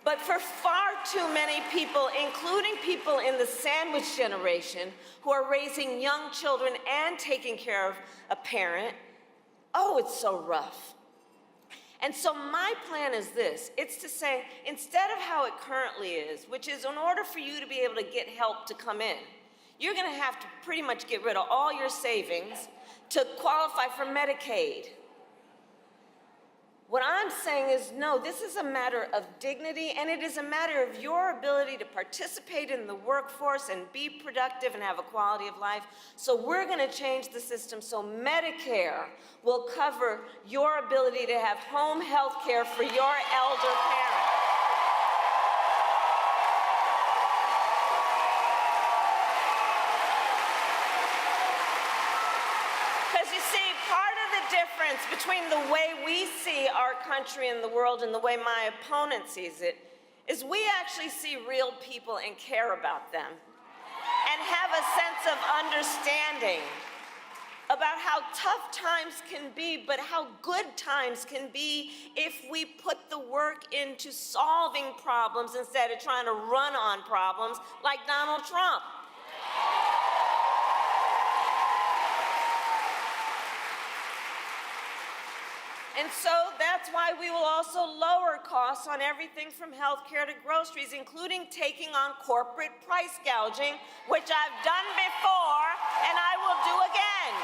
But for far too many people, including people in the sandwich generation who are raising young children and taking care of a parent, oh, it's so rough. And so my plan is this. It's to say, instead of how it currently is, which is in order for you to be able to get help to come in, you're going to have to pretty much get rid of all your savings to qualify for Medicaid. What I'm saying is, no, this is a matter of dignity, and it is a matter of your ability to participate in the workforce and be productive and have a quality of life. So we're going to change the system so Medicare will cover your ability to have home health care for your elder parent. Because you see, part of the difference between the way we see our country and the world and the way my opponent sees it is we actually see real people and care about them and have a sense of understanding about how tough times can be, but how good times can be if we put the work into solving problems instead of trying to run on problems like Donald Trump. And so that's why we will also lower costs on everything from healthcare to groceries, including taking on corporate price gouging, which I've done before and I will do again.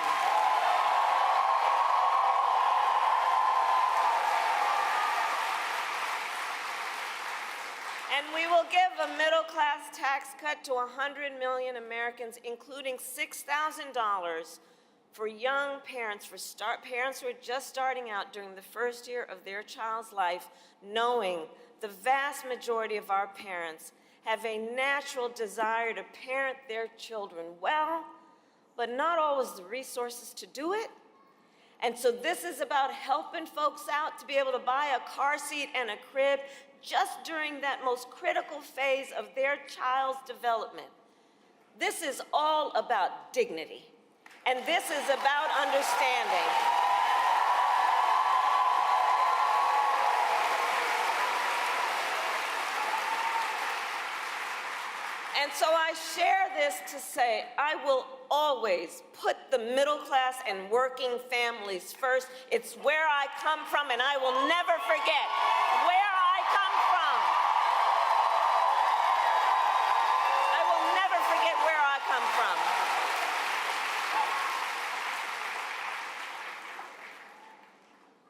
And we will give a middle-class tax cut to 100 million Americans, including $6,000 for young parents, parents who are just starting out during the first year of their child's life, knowing the vast majority of our parents have a natural desire to parent their children well, but not always the resources to do it. And so this is about helping folks out to be able to buy a car seat and a crib just during that most critical phase of their child's development. This is all about dignity. And this is about understanding. And so I share this to say I will always put the middle class and working families first. It's where I come from, and I will never forget where I come from. I will never forget where I come from.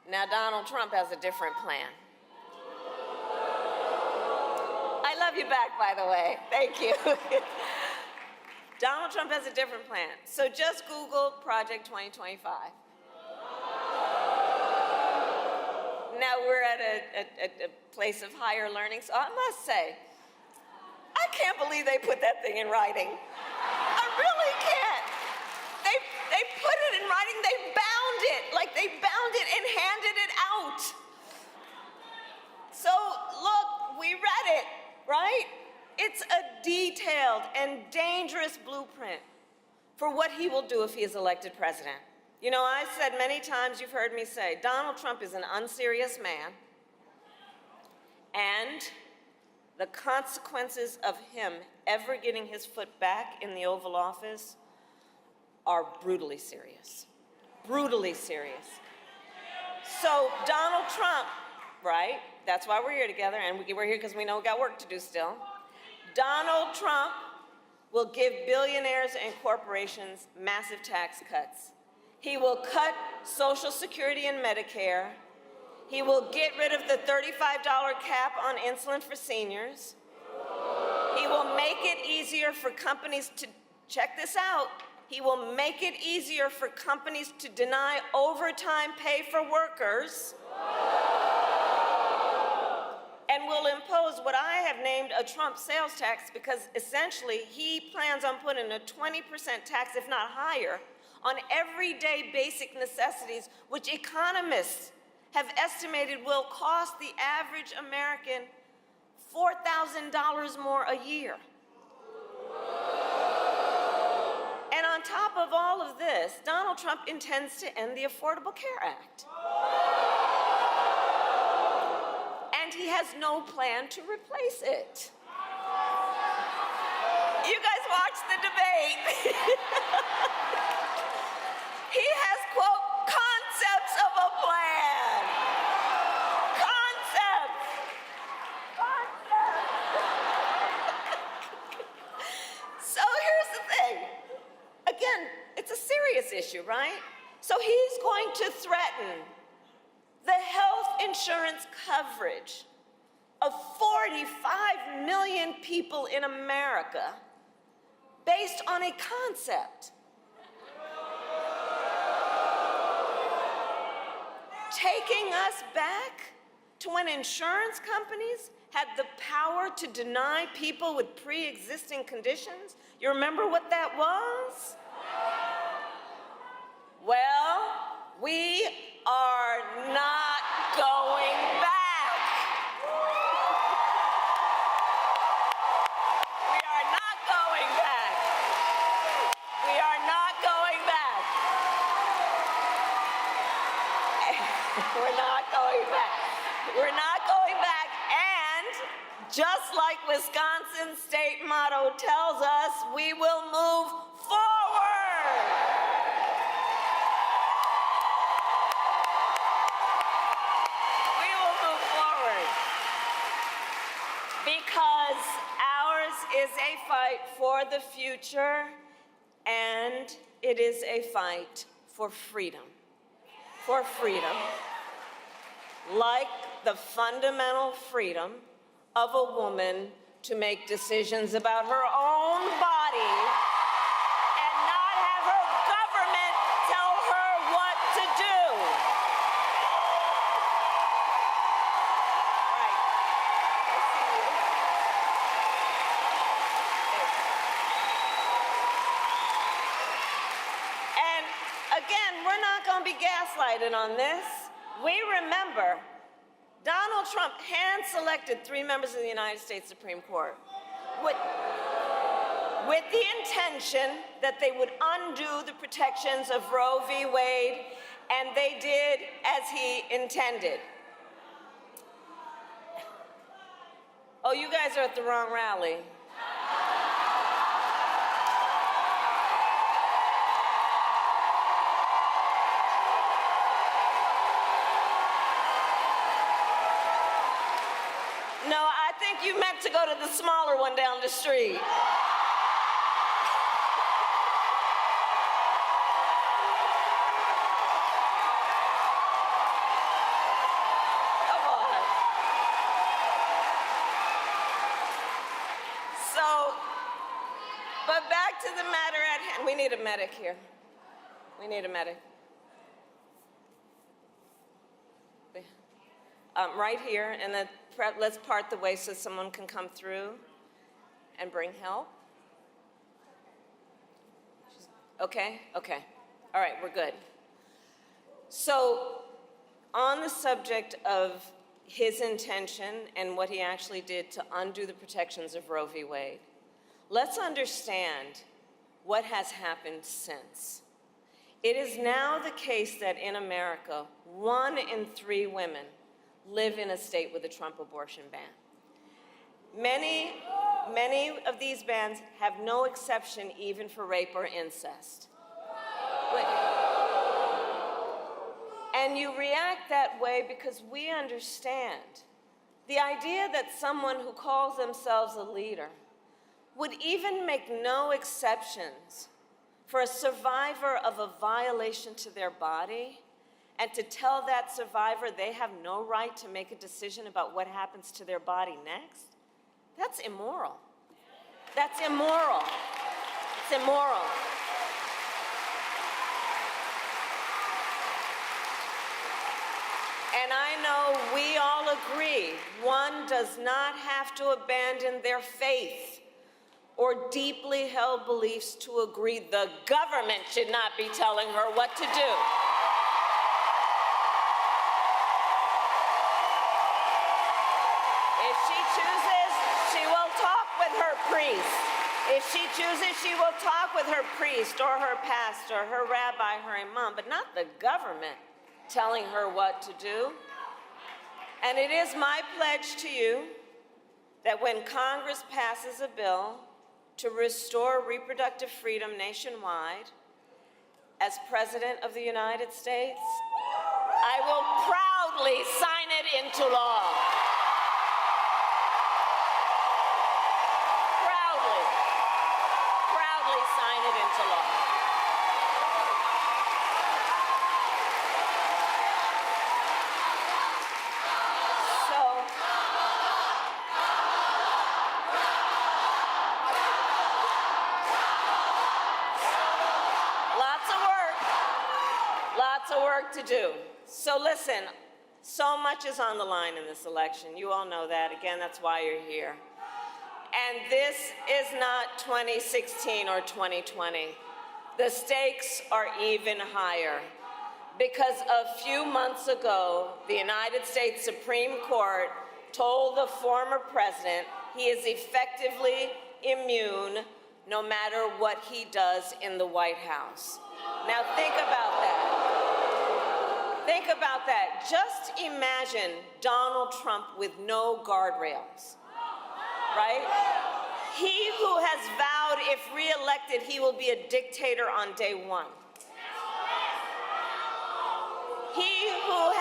Now, Donald Trump has a different plan. I love you back, by the way. Thank you. Donald Trump has a different plan. So just Google Project 2025. Now we're at a place of higher learning, so I must say, I can't believe they put that thing in writing. I really can't. They put it in writing, they bound it, like they bound it and handed it out. So look, we read it, right? It's a detailed and dangerous blueprint for what he will do if he is elected president. You know, I said many times, you've heard me say, Donald Trump is an unserious man, and the consequences of him ever getting his foot back in the Oval Office are brutally serious. Brutally serious. So Donald Trump, right? That's why we're here together, and we're here because we know we got work to do still. Donald Trump will give billionaires and corporations massive tax cuts. He will cut Social Security and Medicare. He will get rid of the $35 cap on insulin for seniors. He will make it easier for companies to, check this out, he will make it easier for companies to deny overtime pay for workers, and will impose what I have named a Trump sales tax, because essentially he plans on putting a 20% tax, if not higher, on everyday basic necessities, which economists have estimated will cost the average American $4,000 more a year. And on top of all of this, Donald Trump intends to end the Affordable Care Act. And he has no plan to replace it. You guys watched the debate. He has, quote, concepts of a plan. Concepts. So here's the thing. Again, it's a serious issue, right? So he's going to threaten the health insurance coverage of 45 million people in America based on a concept. Taking us back to when insurance companies had the power to deny people with pre-existing conditions. You remember what that was? Well, we are not going back. We are not going back. We are not going back. We're not going back. We're not going back. And just like Wisconsin's state motto tells us, we will move forward. We will move forward. Because ours is a fight for the future, and it is a fight for freedom. For freedom. Like the fundamental freedom of a woman to make decisions about her own body and not have her government tell her what to do. Right. And again, we're not going to be gaslighted on this. We remember Donald Trump hand-selected 3 members of the United States Supreme Court with the intention that they would undo the protections of Roe v. Wade, and they did as he intended. Oh, you guys are at the wrong rally. No, I think you meant to go to the smaller one down the street. Come on. So, but back to the matter at hand. We need a medic here. We need a medic. Right here, and then let's part the way so someone can come through and bring help. Okay, okay. All right, we're good. So, on the subject of his intention and what he actually did to undo the protections of Roe v. Wade, let's understand what has happened since. It is now the case that in America, 1 in 3 women live in a state with a Trump abortion ban. Many of these bans have no exception even for rape or incest. And you react that way because we understand the idea that someone who calls themselves a leader would even make no exceptions for a survivor of a violation to their body, and to tell that survivor they have no right to make a decision about what happens to their body next, that's immoral. That's immoral. It's immoral. And I know we all agree, one does not have to abandon their faith or deeply held beliefs to agree the government should not be telling her what to do. If she chooses, she will talk with her priest or her pastor, her rabbi, her imam, but not the government telling her what to do. And it is my pledge to you that when Congress passes a bill to restore reproductive freedom nationwide, as President of the United States, I will proudly sign it into law. Proudly sign it into law. Lots of work to do. So listen, so much is on the line in this election. You all know that. Again, that's why you're here. And this is not 2016 or 2020. The stakes are even higher because a few months ago, the United States Supreme Court told the former president he is effectively immune no matter what he does in the White House. Now think about that. Think about that. Just imagine Donald Trump with no guardrails, right? He who has vowed if reelected, he will be a dictator on day one. He who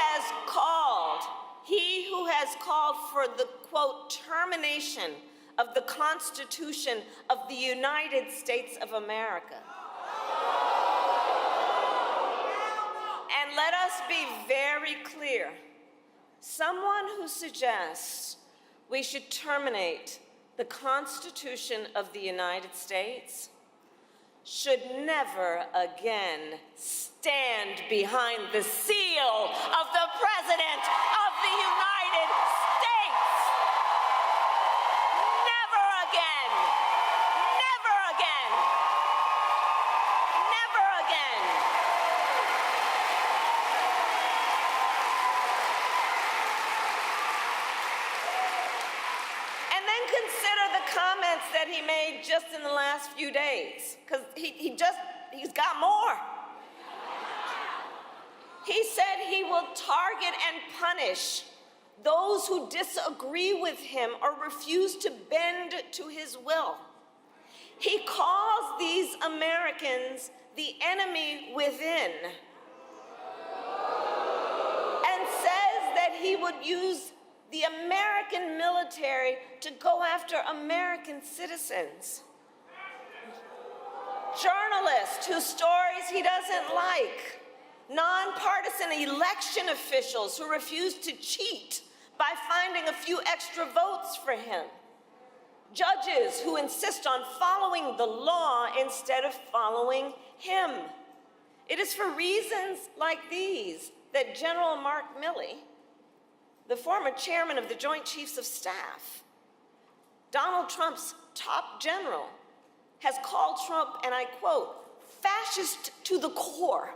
has called for the, quote, termination of the Constitution of the United States of America. And let us be very clear. Someone who suggests we should terminate the Constitution of the United States should never again stand behind the seal of the President of the United States. Never again. Never again. Never again. And then consider the comments that he made just in the last few days, because he's got more. He said he will target and punish those who disagree with him or refuse to bend to his will. He calls these Americans the enemy within and says that he would use the American military to go after American citizens. Journalists whose stories he doesn't like. Nonpartisan election officials who refuse to cheat by finding a few extra votes for him. Judges who insist on following the law instead of following him. It is for reasons like these that General Mark Milley, the former chairman of the Joint Chiefs of Staff, Donald Trump's top general, has called Trump, and I quote, fascist to the core.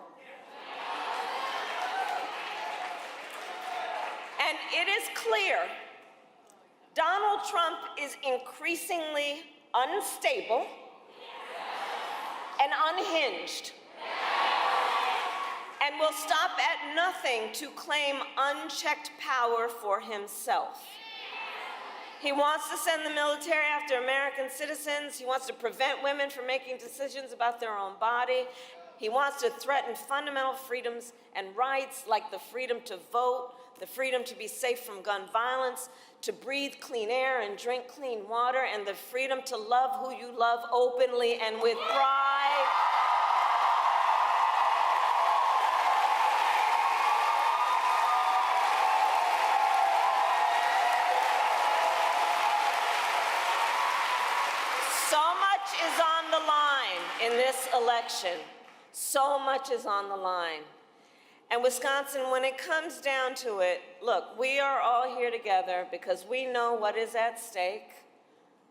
And it is clear Donald Trump is increasingly unstable and unhinged and will stop at nothing to claim unchecked power for himself. He wants to send the military after American citizens. He wants to prevent women from making decisions about their own body. He wants to threaten fundamental freedoms and rights like the freedom to vote, the freedom to be safe from gun violence, to breathe clean air and drink clean water, and the freedom to love who you love openly and with pride. So much is on the line in this election. So much is on the line. And Wisconsin, when it comes down to it, look, we are all here together because we know what is at stake.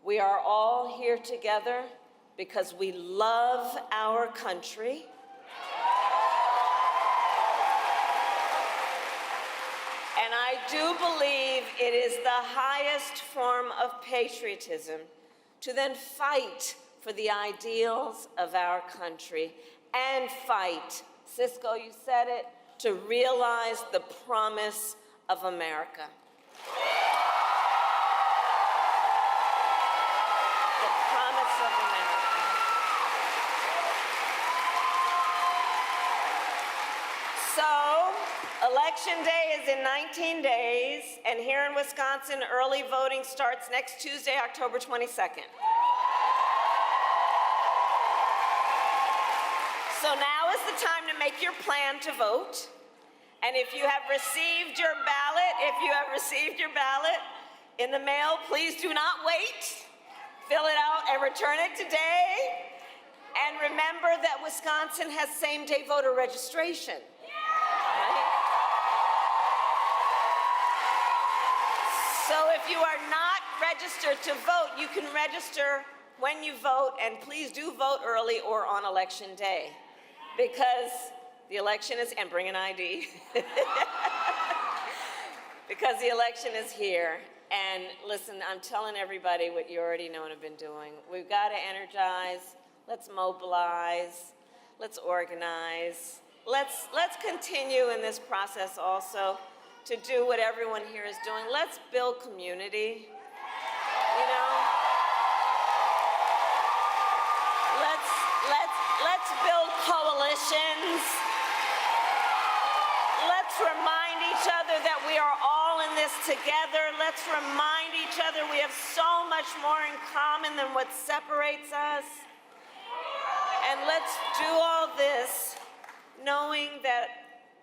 We are all here together because we love our country. And I do believe it is the highest form of patriotism to then fight for the ideals of our country and fight, Cisco, you said it, to realize the promise of America. The promise of America. So, Election Day is in 19 days, and here in Wisconsin, early voting starts next Tuesday, October 22nd. So now is the time to make your plan to vote. And if you have received your ballot, in the mail, please do not wait. Fill it out and return it today. And remember that Wisconsin has same-day voter registration. Right? So if you are not registered to vote, you can register when you vote, and please do vote early or on election day, because the election is, and bring an ID, because the election is here. And listen, I'm telling everybody what you already know and have been doing. We've got to energize, let's mobilize, let's organize. Let's continue in this process also to do what everyone here is doing. Let's build community, you know? Let's build coalitions. Let's remind each other that we are all in this together. Let's remind each other we have so much more in common than what separates us. And let's do all this knowing that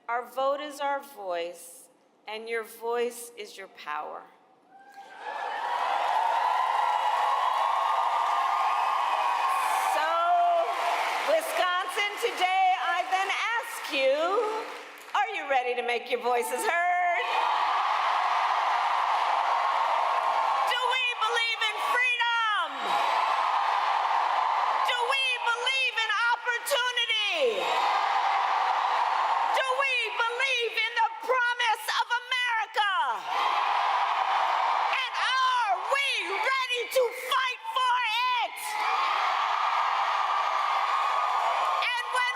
our vote is our voice and your voice is your power. Wisconsin, today I then ask you, are you ready to make your voices heard? Do we believe in freedom? Do we believe in opportunity? Do we believe in the promise of America? And are we ready to fight for it?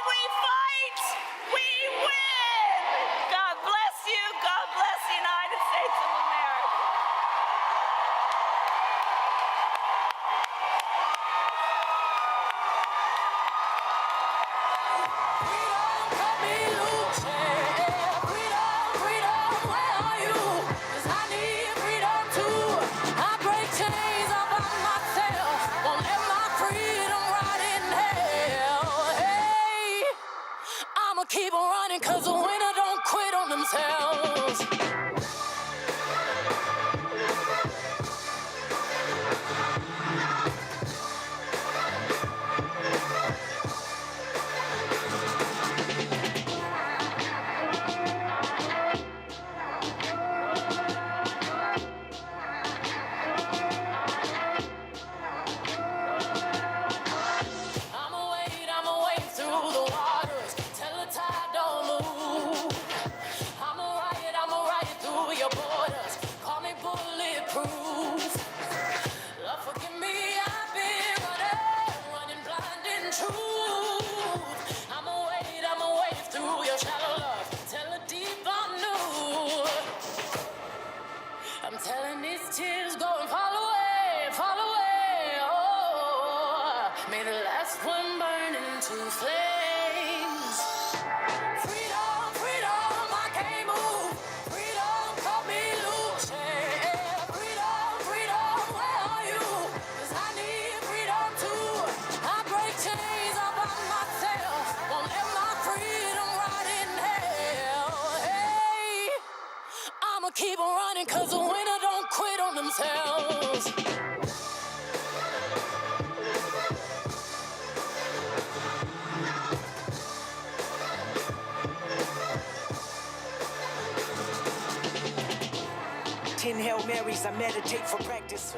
We fight, we win. God bless you. God bless the United States of America. Freedom, cut me loose. Freedom, freedom, where are you? 'Cause I need freedom too. I break chains all by myself. Won't let my freedom rot in hell. Hey, I'ma keep on running 'cause the winner don't quit on themselves. I'ma wade through the waters till the tide don't move. I'ma ride through your borders. Call me bulletproof. Lord, forgive me, I've been running blind in truth. I'ma wade through your shallow love till the deep unknown. I'm telling these tears go and fall away, fall away. Oh, may the last one burn into flames. Freedom, freedom, I can't move. Freedom, cut me loose. Yeah, freedom, freedom, where are you? 'Cause I need freedom too. I break chains all by myself. Won't let my freedom rot in hell. Hey, I'ma keep on running 'cause the winner don't quit on themselves. Ten Hail Marys, I meditate for practice.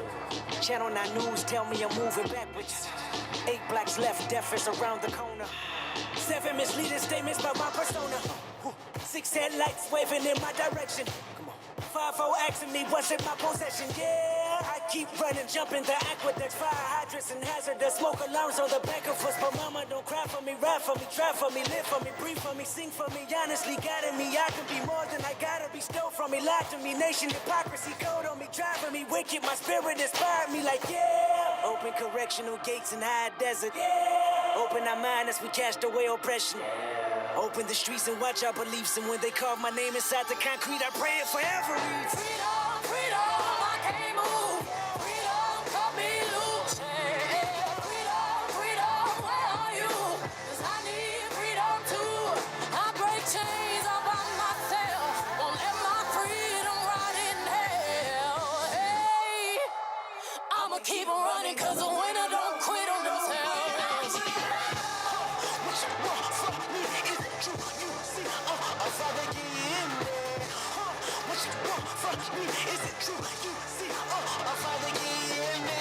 Channel 9 News tell me I'm moving backwards. 8 blacks left, death is around the corner. 7 misleading statements about my persona. 6 headlights waving in my direction. 5-0 asking me what's in my possession. Yeah, I Keep running, jumping the aqueducts, fire hydrants and hazardous smoke alarms on the back of us. But mama, don't cry for me, rap for me, try for me, live for me, breathe for me, sing for me. Honestly, guiding me, I can be more than I gotta be. Stole from me, lied to me, nation hypocrisy, code on me, driving me wicked. My spirit inspired me like yeah. Open correctional gates in high desert. Yeah. Open our mind as we cast away oppression. Open the streets and watch our beliefs. And when they carve my name inside the concrete, I pray it forever reads. Freedom, freedom, I can't move. Freedom, cut me loose. Yeah. Freedom, freedom, where are you? 'Cause I need freedom too. I break chains all by myself. Won't let my freedom rot in hell. Hey, I'ma keep on running 'cause the winner don't quit on themselves. Is it true? You see, a father give me.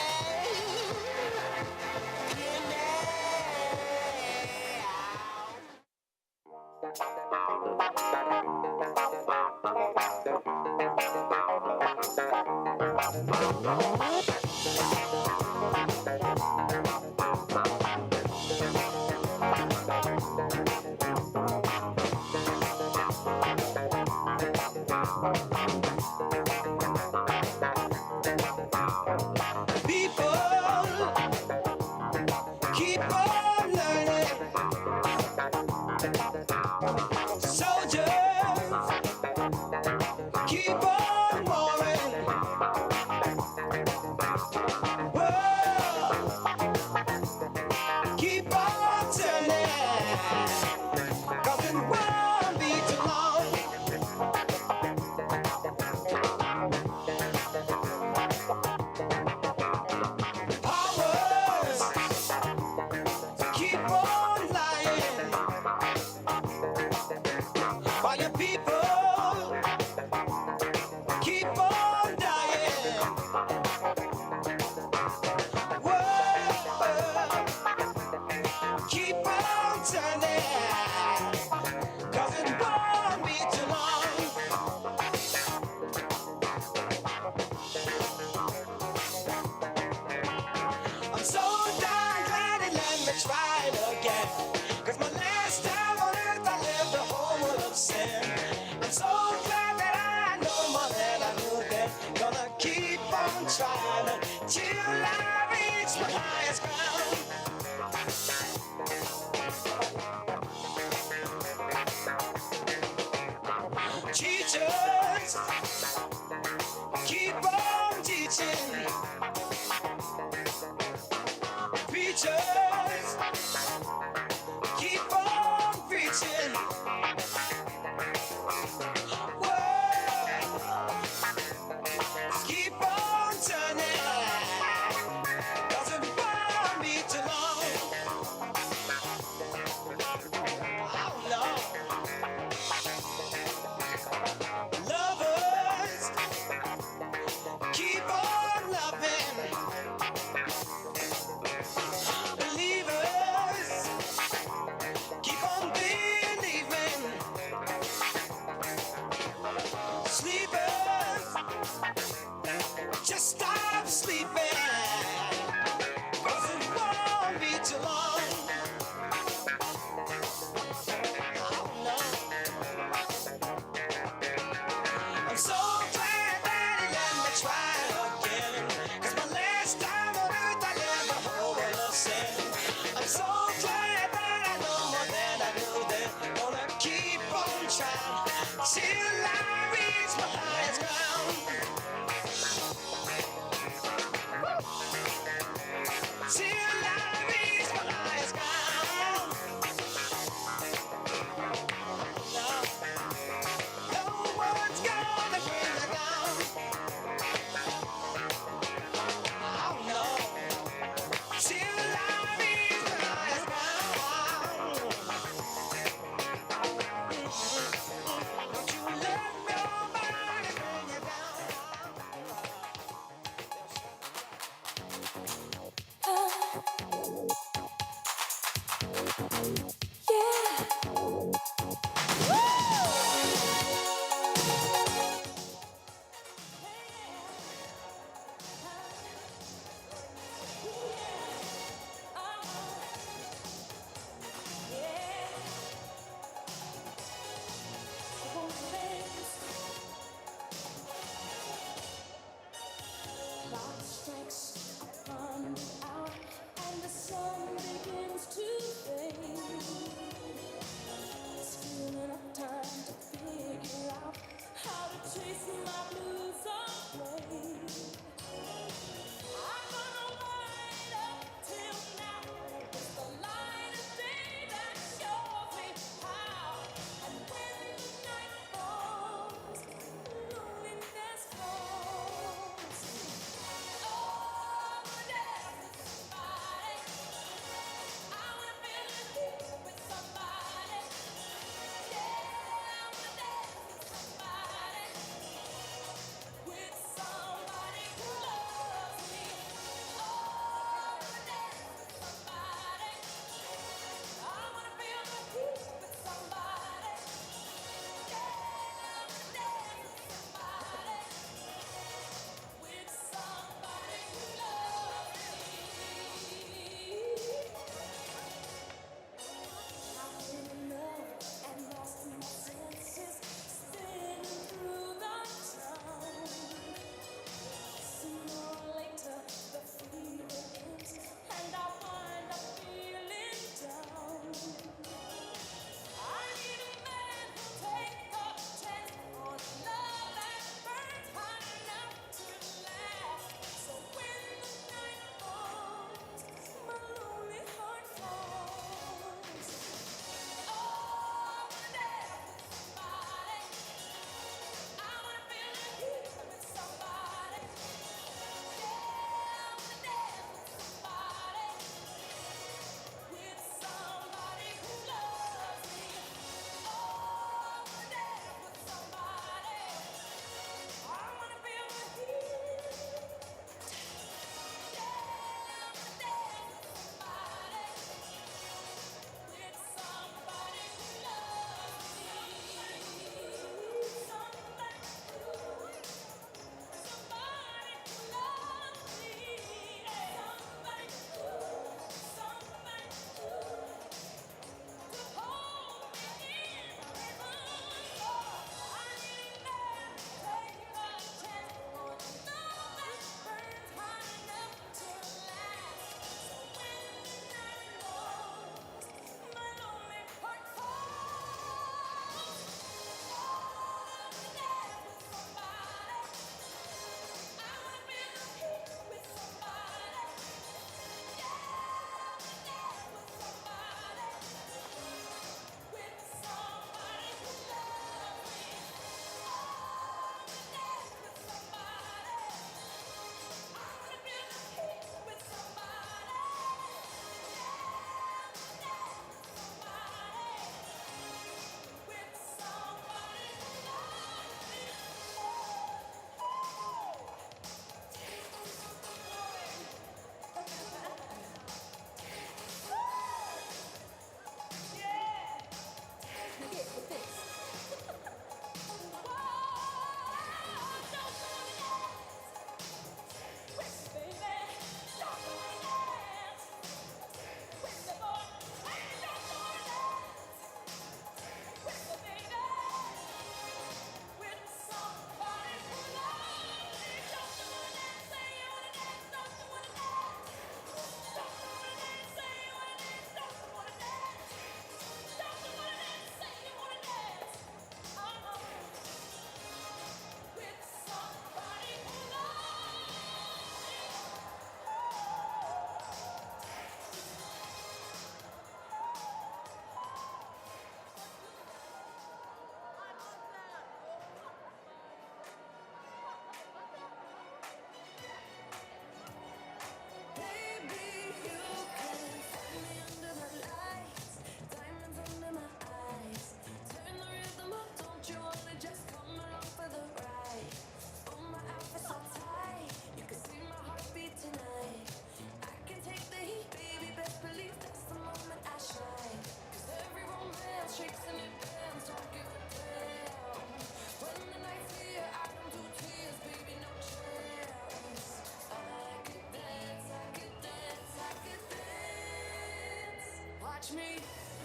Watch me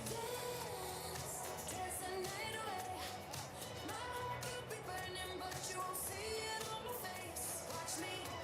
dance, dance the night away. My heart could be burning, but you won't see it on my face. Watch me